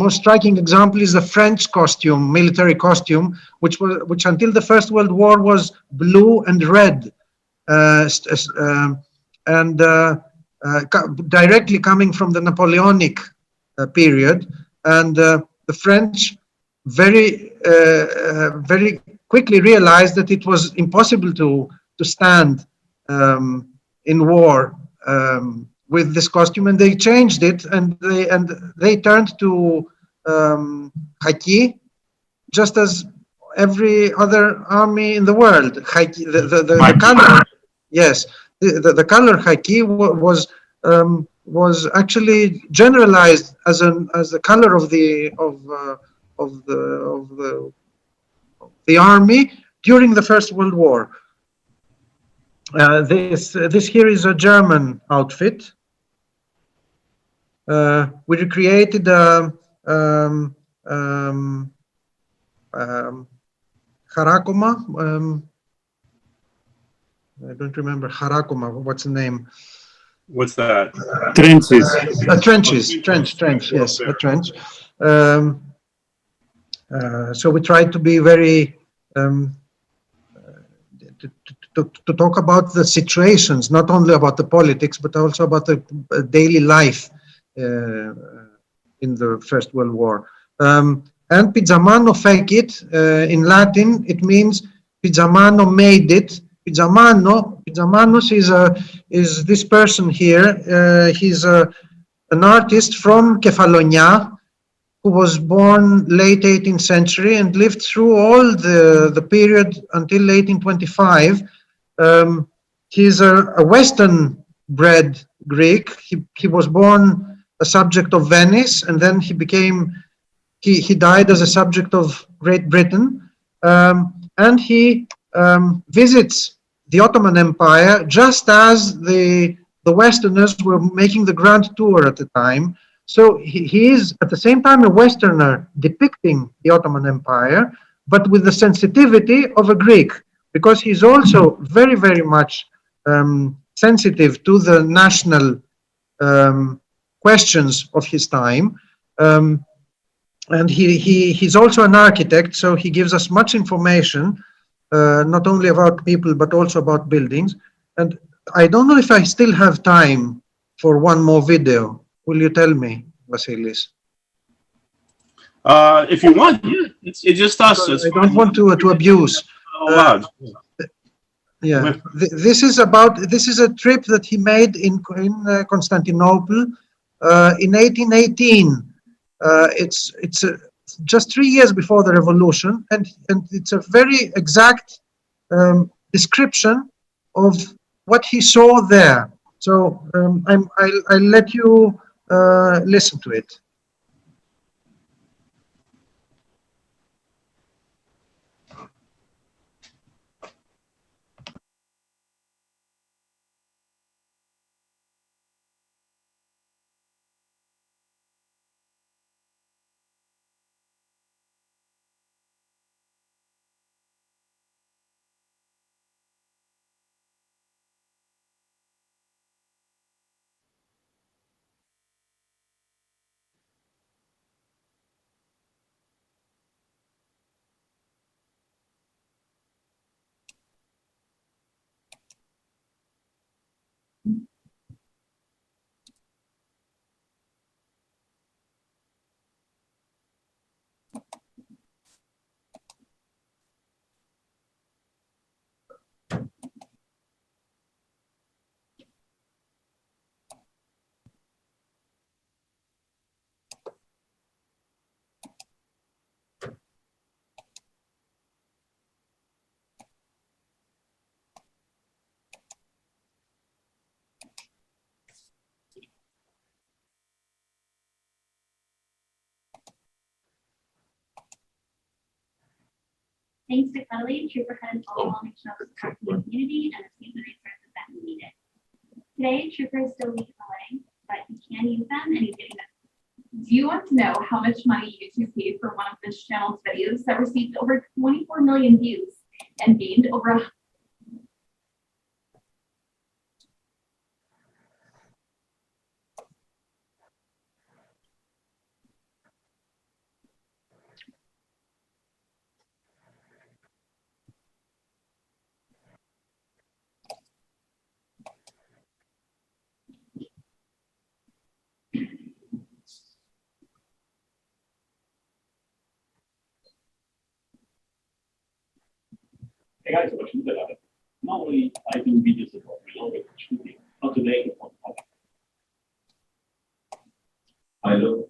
most striking example is the French costume, military costume, which until the First World War was blue and red, directly coming from the Napoleonic period. And the French very quickly realized that it was impossible to stand in war with this costume, and they changed it, and they turned to khaki, just as every other army in the world. Khaki, the color, yes, the color khaki was actually generalized as the color of the army during the First World War. This here is a German outfit. We recreated harakoma. I don't remember harakoma. What's the name? What's that? Trenches. Trench. Yes, a trench. So we tried to be very to talk about the situations, not only about the politics, but also about the daily life in the First World War. And pizzamano fecit, in Latin, it means pizzamano made it. Pizzamanos is this person here. He's an artist from Kefalonia who was born late 18th century and lived through all the period until 1825. He's a Western bred Greek. He was born a subject of Venice, and then he died as a subject of Great Britain. And he visits the Ottoman Empire just as the Westerners were making the grand tour at the time. So he is at the same time a Westerner depicting the Ottoman Empire, but with the sensitivity of a Greek, because he's also very, very much sensitive to the national questions of his time. And he's also an architect, so he gives us much information, not only about people, but also about buildings. And I don't know if I still have time for one more video. Will you tell me, Vassilios? If you want, it's just us. I don't want to abuse. Yeah, this is a trip that he made in Constantinople in 1818. It's just 3 years before the revolution, and it's a very exact description of what he saw there. So I'll let you listen to it. Thanks to Kelly, Trooperheads overwhelming shows of the community and the seasoned resources that we needed. Today, troopers still weak in the leg, but he can use them and he's getting them. Do you want to know how much money YouTube paid for one of this channel's videos that received over 24 million views and gained over Hey guys, what you about it? Normally, I do videos about related shooting, not today on topic. Hello.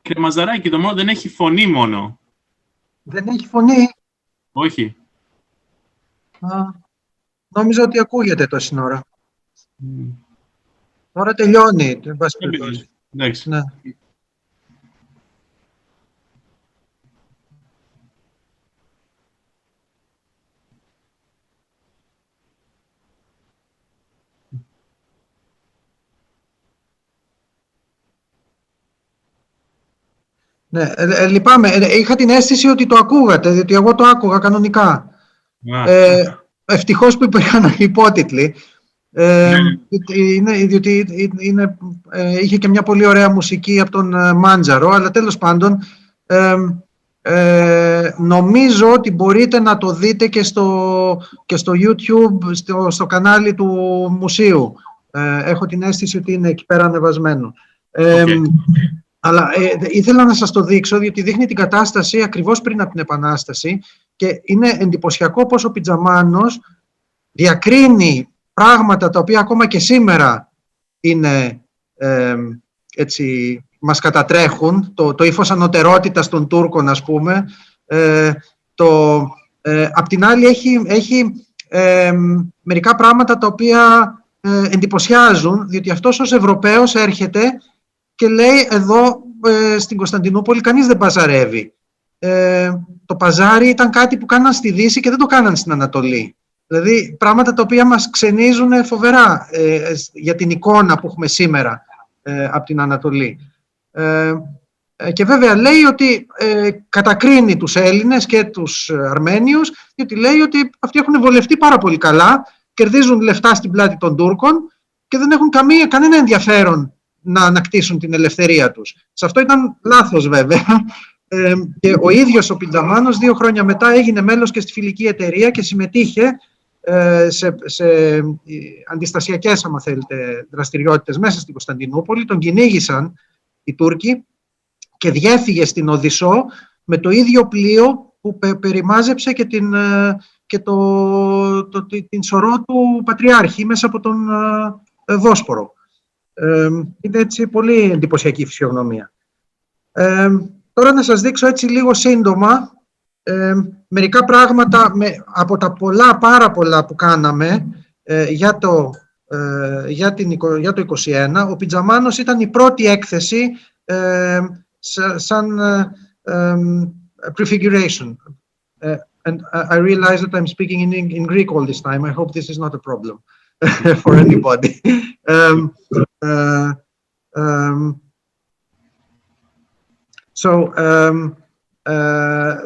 Κύριε Μαζαράκη, το μόνο δεν έχει φωνή μόνο. Δεν έχει φωνή. Όχι. Νόμιζα ότι ακούγεται το σύνορα. Τώρα τελειώνει. Εντάξει. Ναι. Ναι, λυπάμαι. Είχα την αίσθηση ότι το ακούγατε, διότι εγώ το άκουγα κανονικά. Ευτυχώς που υπήρχαν υπότιτλοι. Διότι είχε και μια πολύ ωραία μουσική από τον Μάντζαρο, αλλά τέλος πάντων νομίζω ότι μπορείτε να το δείτε και στο YouTube, στο κανάλι του μουσείου. Έχω την αίσθηση ότι είναι εκεί πέρα ανεβασμένο. Αλλά ήθελα να σας το δείξω, διότι δείχνει την κατάσταση ακριβώς πριν από την Επανάσταση και είναι εντυπωσιακό πώς ο Πιτζαμάνος διακρίνει πράγματα τα οποία ακόμα και σήμερα είναι, έτσι, μας κατατρέχουν, το ύφος ανωτερότητας των Τούρκων, ας πούμε. Απ' την άλλη έχει μερικά πράγματα τα οποία εντυπωσιάζουν, διότι αυτός ως Ευρωπαίος έρχεται και λέει εδώ στην Κωνσταντινούπολη κανείς δεν παζαρεύει. Το παζάρι ήταν κάτι που κάναν στη Δύση και δεν το κάναν στην Ανατολή. Δηλαδή πράγματα τα οποία μας ξενίζουν φοβερά για την εικόνα που έχουμε σήμερα από την Ανατολή. Και βέβαια λέει ότι κατακρίνει τους Έλληνες και τους Αρμένιους, γιατί λέει ότι αυτοί έχουν βολευτεί πάρα πολύ καλά, κερδίζουν λεφτά στην πλάτη των Τούρκων και δεν έχουν κανένα ενδιαφέρον να ανακτήσουν την ελευθερία τους. Σε αυτό ήταν λάθος βέβαια. Και ο ίδιος ο Πιτζαμάνος 2 χρόνια μετά έγινε μέλος και στη φιλική εταιρεία και συμμετείχε σε αντιστασιακές, άμα θέλετε, δραστηριότητες μέσα στην Κωνσταντινούπολη. Τον κυνήγησαν οι Τούρκοι και διέφυγε στην Οδυσσό με το ίδιο πλοίο που περιμάζεψε και την σωρό του Πατριάρχη μέσα από τον Βόσπορο. Είναι έτσι πολύ εντυπωσιακή φυσιογνωμία. Τώρα να σας δείξω έτσι λίγο σύντομα μερικά πράγματα από τα πάρα πολλά που κάναμε για το 21. Ο Πιτζαμάνος ήταν η πρώτη έκθεση σαν prefiguration. And I realize that I'm speaking in Greek all this time. I hope this is not a problem for anybody.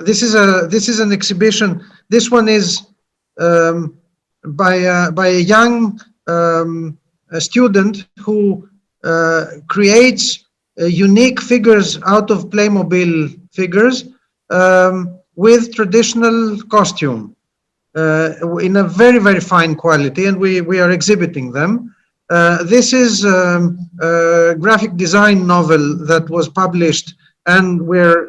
This is an exhibition. This one is by a young student who creates unique figures out of Playmobil figures with traditional costume in a very, very fine quality, and we are exhibiting them. This is a graphic design novel that was published, and we're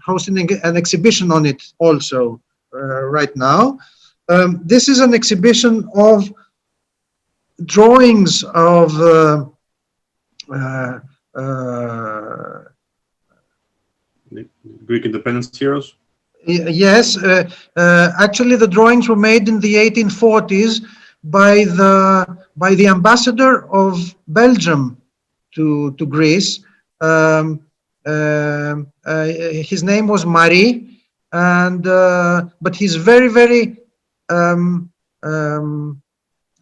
hosting an exhibition on it also right now. This is an exhibition of drawings of Greek independence heroes? Yes, actually the drawings were made in the 1840s by the ambassador of Belgium to Greece. His name was Marie, and but he's very, very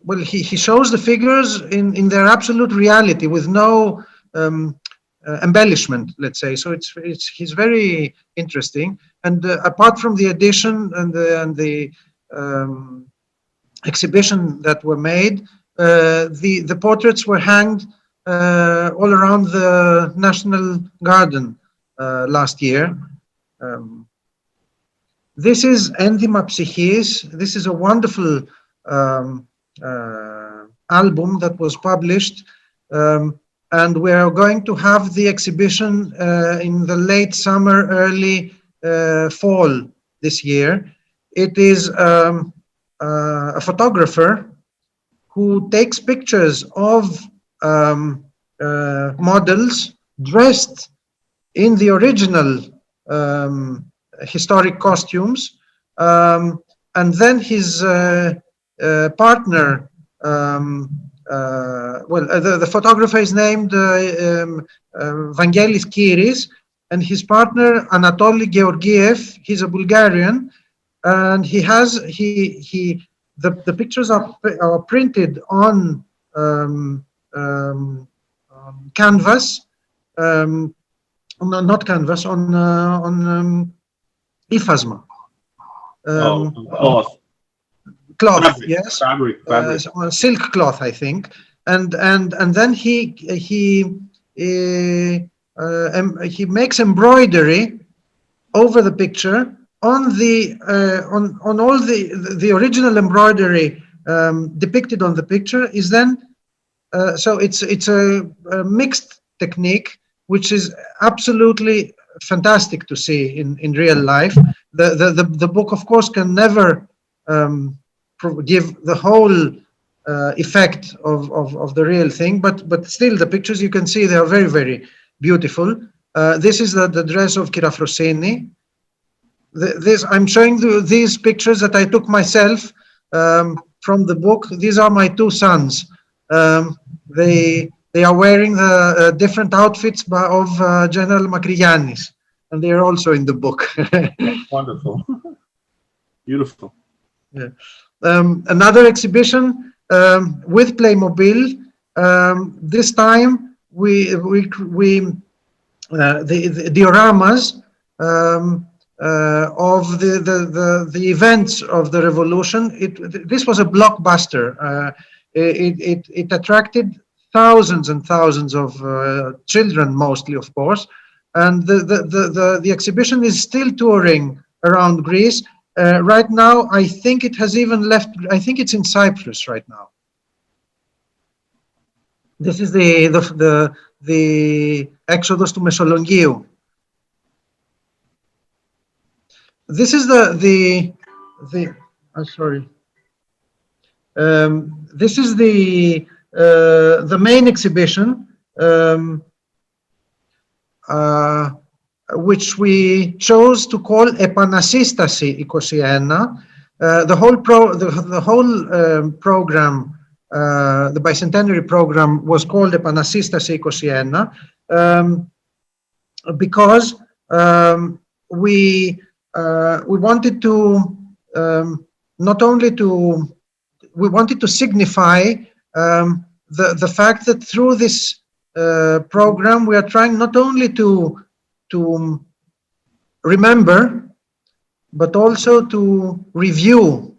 well. He shows the figures in their absolute reality with no embellishment, let's say. So he's very interesting. And apart from the edition and the exhibition that were made, the portraits were hanged all around the National Garden last year. This is Ένδυμα Ψυχής. This is a wonderful album that was published, and we are going to have the exhibition in the late summer, early fall this year. It is a photographer who takes pictures of models dressed in the original historic costumes, and then his partner, the photographer is named Vangelis Kiris, and his partner Anatoly Georgiev. He's a Bulgarian, and the pictures are printed on canvas, not canvas, on ifasma. Cloth, fabric, yes, fabric. Silk cloth, I think, and then he makes embroidery over the picture on the on all the original embroidery depicted on the picture is then so it's a mixed technique, which is absolutely fantastic to see in real life. The book, of course, can never give the whole effect of the real thing, but still the pictures you can see, they are very, very beautiful. This is the dress of Kirafrosini. I'm showing these pictures that I took myself from the book. These are my two sons. They are wearing the different outfits of General Makrigiannis, and they are also in the book. Wonderful. Beautiful. Yeah. Another exhibition with Playmobil. This time the dioramas of the events of the revolution. This was a blockbuster. It attracted thousands and thousands of children, mostly, of course. And the exhibition is still touring around Greece. Right now, I think it has even left. I think it's in Cyprus right now. This is the Exodus to Messolongiou. This is I'm sorry. This is the main exhibition, which we chose to call Επανασύσταση 21. The whole program, the bicentenary program, was called Επανασύσταση 21 because we wanted to we wanted to signify the fact that through this program we are trying not only to remember, but also to review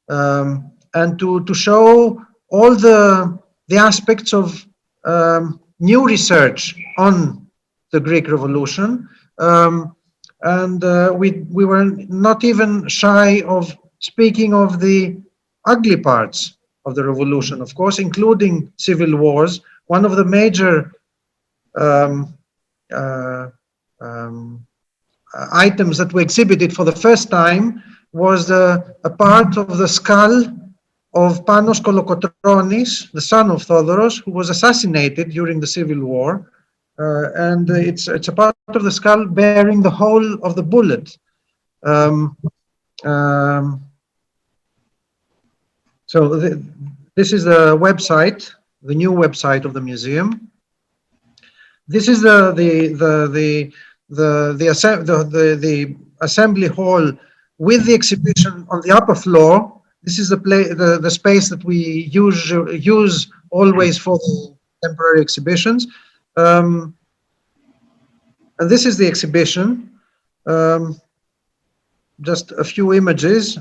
and to show all the aspects of new research on the Greek Revolution. And we were not even shy of speaking of the ugly parts of the revolution, of course, including civil wars. One of the major items that we exhibited for the first time was a part of the skull of Panos Kolokotronis, the son of Thodoros, who was assassinated during the civil war. And it's a part of the skull bearing the hole of the bullet. So this is the website, the new website of the museum. This is the assembly hall with the exhibition on the upper floor. This is the space that we use always for the temporary exhibitions. And this is the exhibition. Just a few images.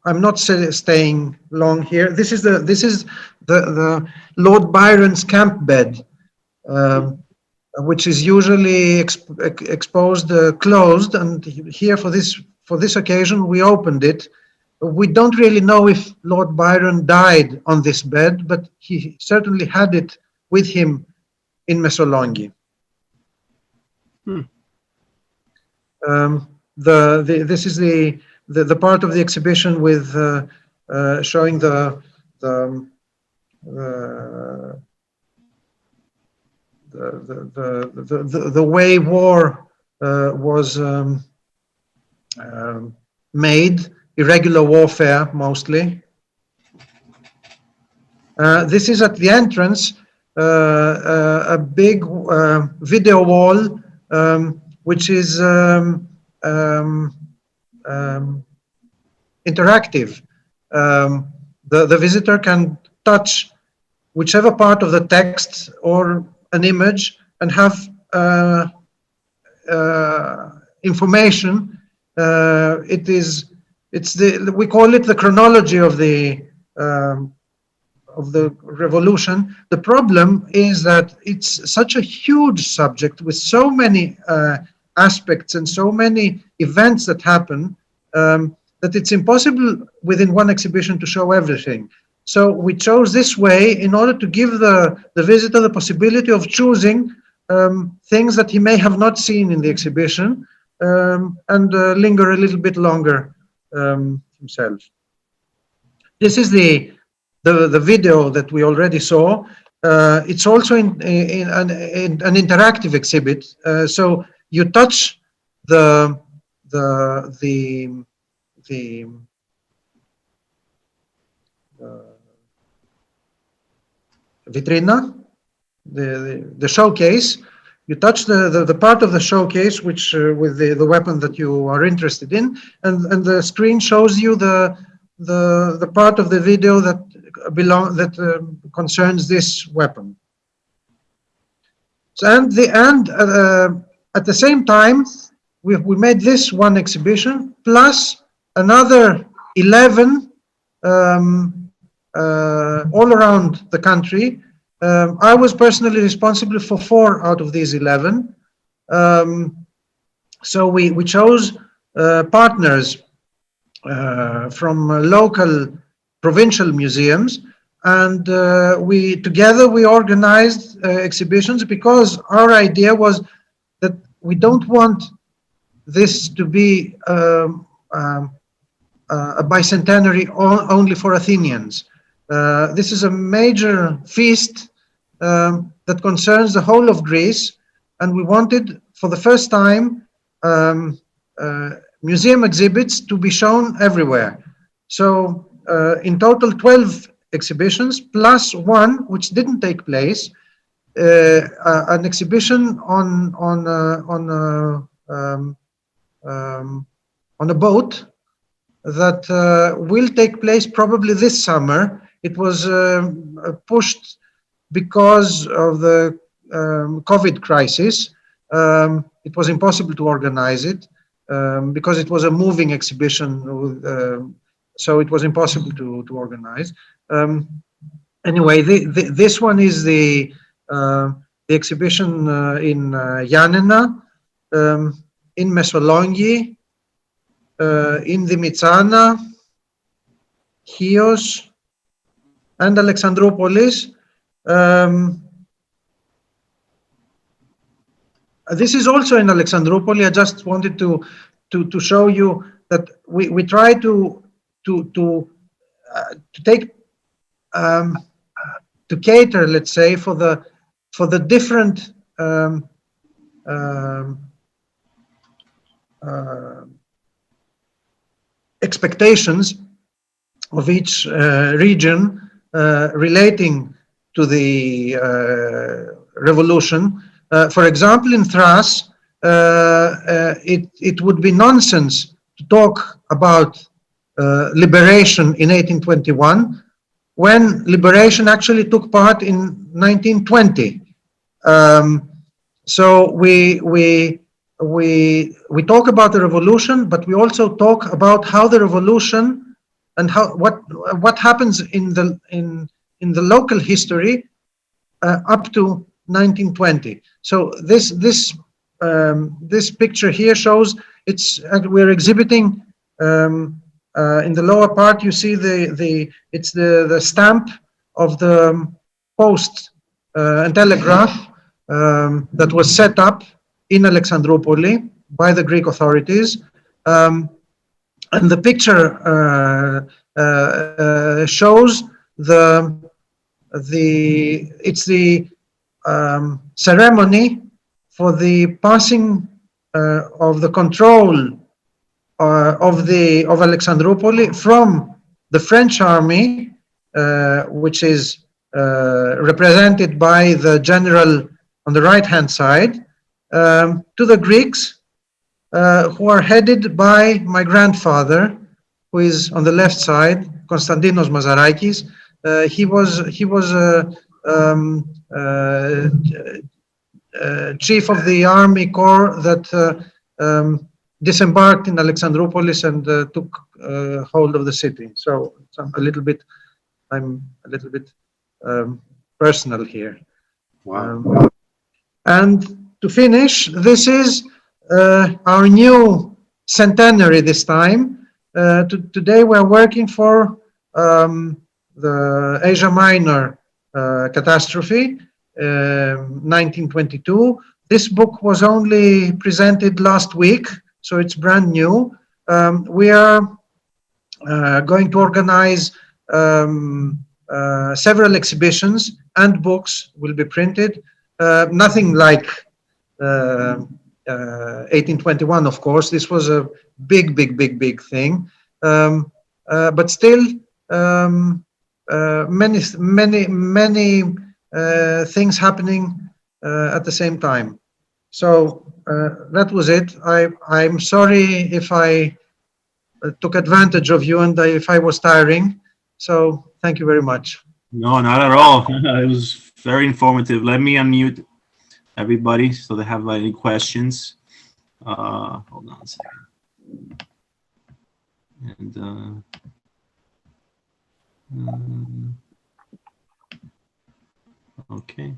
I'm not staying long here. This is the Lord Byron's camp bed, which is usually exposed closed, and here for this occasion we opened it. We don't really know if Lord Byron died on this bed, but he certainly had it with him in Messolongi. This is the part of the exhibition with showing the way war was made, irregular warfare mostly. This is at the entrance, a big video wall, which is interactive. The visitor can touch whichever part of the text or an image and have information. We call it the chronology of the revolution. The problem is that it's such a huge subject with so many aspects and so many events that happen that it's impossible within one exhibition to show everything. So we chose this way in order to give the visitor the possibility of choosing things that he may have not seen in the exhibition and linger a little bit longer himself. This is the video that we already saw. It's also in an interactive exhibit. So you touch the vitrina, the showcase. You touch the part of the showcase which with the weapon that you are interested in, and the screen shows you the part of the video that concerns this weapon. So at the same time, we made this one exhibition plus another 11 all around the country. I was personally responsible for 4 out of these 11. So we chose partners from local provincial museums, and we organized exhibitions because our idea was that we don't want this to be a bicentenary only for Athenians. This is a major feast that concerns the whole of Greece, and we wanted for the first time museum exhibits to be shown everywhere. So in total 12 exhibitions plus one which didn't take place, an exhibition on a boat that will take place probably this summer. It was pushed because of the COVID crisis. It was impossible to organize it because it was a moving exhibition, so it was impossible to organize. Anyway, this one is the exhibition in Giannina, in Messolongi, in Dimitsana, Chios, and Alexandroupolis. This is also in Alexandroupolis. I just wanted to show you that we try to take to cater, let's say, for the different expectations of each region relating to the revolution. For example, in Thrace, it would be nonsense to talk about liberation in 1821 when liberation actually took part in 1920. So we talk about the revolution, but we also talk about how the revolution and what happens in the local history up to 1920. So this picture here shows we're exhibiting in the lower part. You see it's the stamp of the post and telegraph that was set up in Alexandroupolis by the Greek authorities, and the picture shows the ceremony for the passing of the control of Alexandroupoli from the French army, which is represented by the general on the right-hand side, to the Greeks, who are headed by my grandfather, who is on the left side, Konstantinos Mazarakis. He was chief of the army corps that disembarked in Alexandroupolis and took hold of the city. So I'm a little bit personal here. Wow. And to finish, this is our new centenary this time. Today we're working for the Asia Minor catastrophe, 1922. This book was only presented last week, so it's brand new. We are going to organize several exhibitions, and books will be printed. Nothing like 1821, of course. This was a big thing. But still, many things happening at the same time. So that was it. I'm sorry if I took advantage of you and if I was tiring. So thank you very much. No, not at all. It was very informative. Let me unmute everybody so they have any questions. Hold on a second. And okay.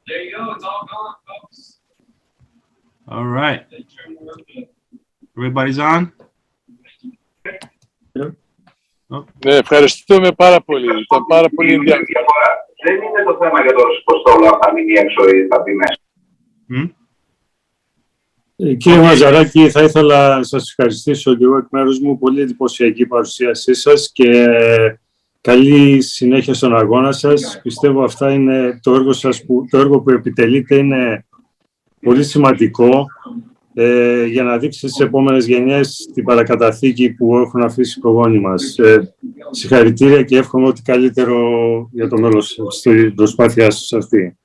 There you go. It's all gone, folks. All right. Everybody's on? Ναι, ευχαριστούμε πάρα πολύ. Ήταν πάρα πολύ ενδιαφέρον. Δεν είναι το θέμα για το ποστόλο αν θα μείνει έξω ή θα μπει μέσα. Κύριε Μαζαράκη, θα ήθελα να σας ευχαριστήσω και εγώ εκ μέρους μου. Πολύ εντυπωσιακή παρουσίασή σας και καλή συνέχεια στον αγώνα σας. Πιστεύω αυτά είναι το έργο σας, το έργο που επιτελείτε είναι πολύ σημαντικό για να δείξει στις επόμενες γενιές την παρακαταθήκη που έχουν αφήσει οι προγόνοι μας. Συγχαρητήρια και εύχομαι ό,τι καλύτερο για το μέλλον στην προσπάθειά σας αυτή.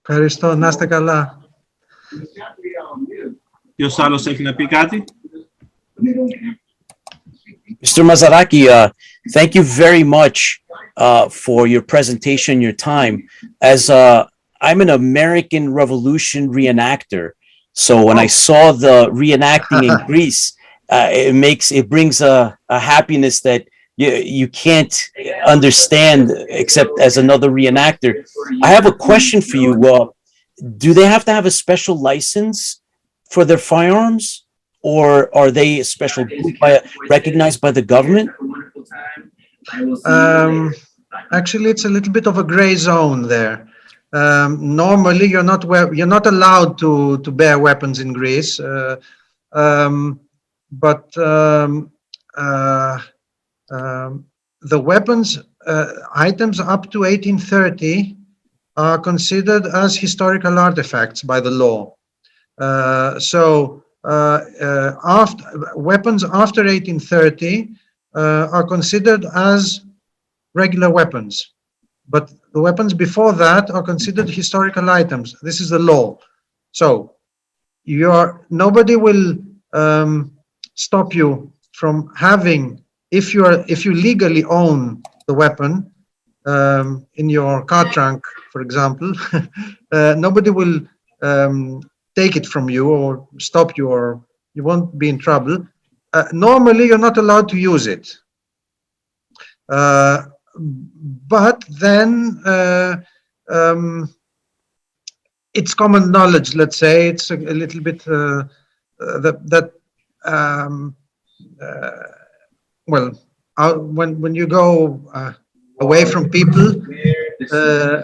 Ευχαριστώ. Να είστε καλά. Ποιος άλλος έχει να πει κάτι? Mr. Mazaraki, thank you very much for your presentation, your time. As I'm an American Revolution reenactor, so when I saw the reenacting in Greece, it brings a happiness that you can't understand except as another reenactor. I have a question for you. Do they have to have a special license for their firearms? Or are they a special group recognized by the government? Actually, it's a little bit of a gray zone there. Normally, you're not allowed to bear weapons in Greece, but the weapons items up to 1830 are considered as historical artifacts by the law. Weapons after 1830 are considered as regular weapons, but the weapons before that are considered historical items. This is the law. So nobody will stop you from having, if you legally own the weapon in your car trunk, for example, nobody will take it from you or stop you, or you won't be in trouble. Normally, you're not allowed to use it. But then it's common knowledge, let's say. It's a little bit when you go away from people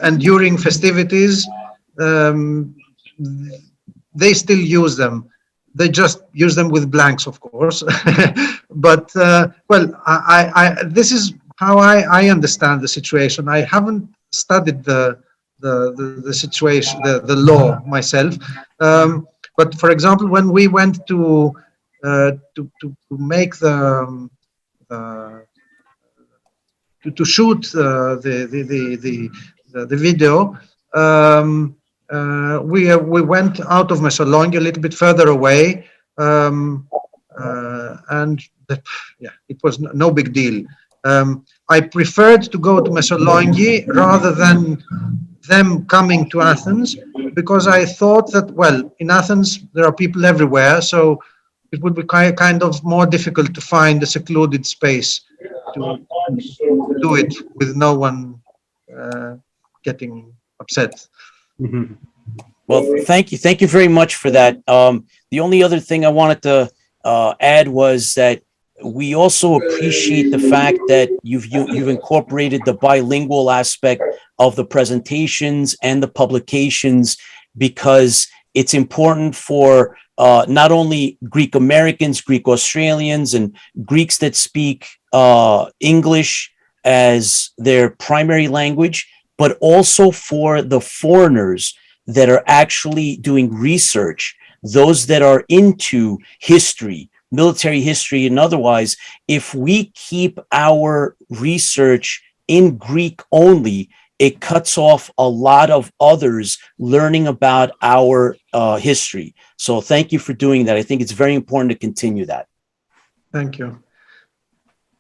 and during festivities, they still use them. They just use them with blanks, of course. But this is how I understand the situation. I haven't studied the situation, the law myself. But for example, when we went to make to shoot the video, we went out of Messaloniki a little bit further away, and it was no big deal. I preferred to go to Messaloniki rather than them coming to Athens, because I thought that, well, in Athens there are people everywhere, so it would be kind of more difficult to find a secluded space to do it with no one getting upset. Mm-hmm. Well, thank you very much for that. The only other thing I wanted to add was that we also appreciate the fact that you've incorporated the bilingual aspect of the presentations and the publications, because it's important for not only Greek Americans, Greek Australians, and Greeks that speak English as their primary language, but also for the foreigners that are actually doing research, those that are into history, military history and otherwise. If we keep our research in Greek only, it cuts off a lot of others learning about our history. So thank you for doing that. I think it's very important to continue that. Thank you.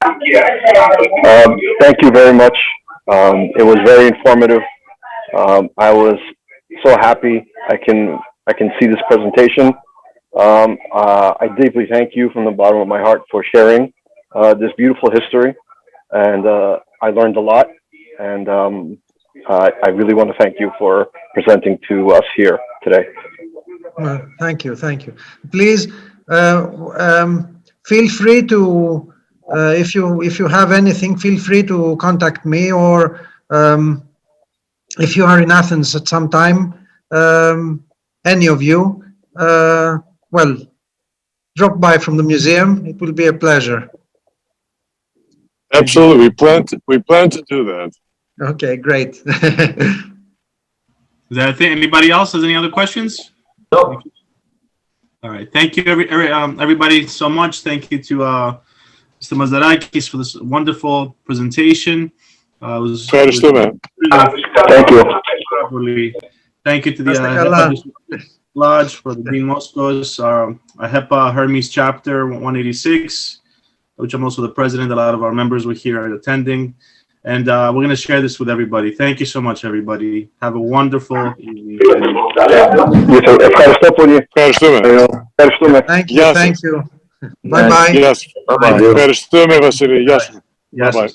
Thank you very much. It was very informative. I was so happy I can see this presentation. I deeply thank you from the bottom of my heart for sharing this beautiful history, and I learned a lot, and I really want to thank you for presenting to us here today. Well, thank you. Please feel free to, if you have anything, feel free to contact me, or if you are in Athens at some time, any of you, well, drop by from the museum. It will be a pleasure. Absolutely, we plan to do that. Okay, great. Is that it? Anybody else has any other questions? No. All right. Thank you, everybody, so much. Thank you to Mr. Mazarakis for this wonderful presentation. Thank you. Thank you to the Lodge for the Green Moscos, AHEPA Hermes Chapter 186, which I'm also the president. A lot of our members were here attending. And we're going to share this with everybody. Thank you so much, everybody. Have a wonderful evening. Thank you. Bye-bye. Yes. Ευχαριστούμε, Βασίλη. Γεια σου. Yes. Bye-bye.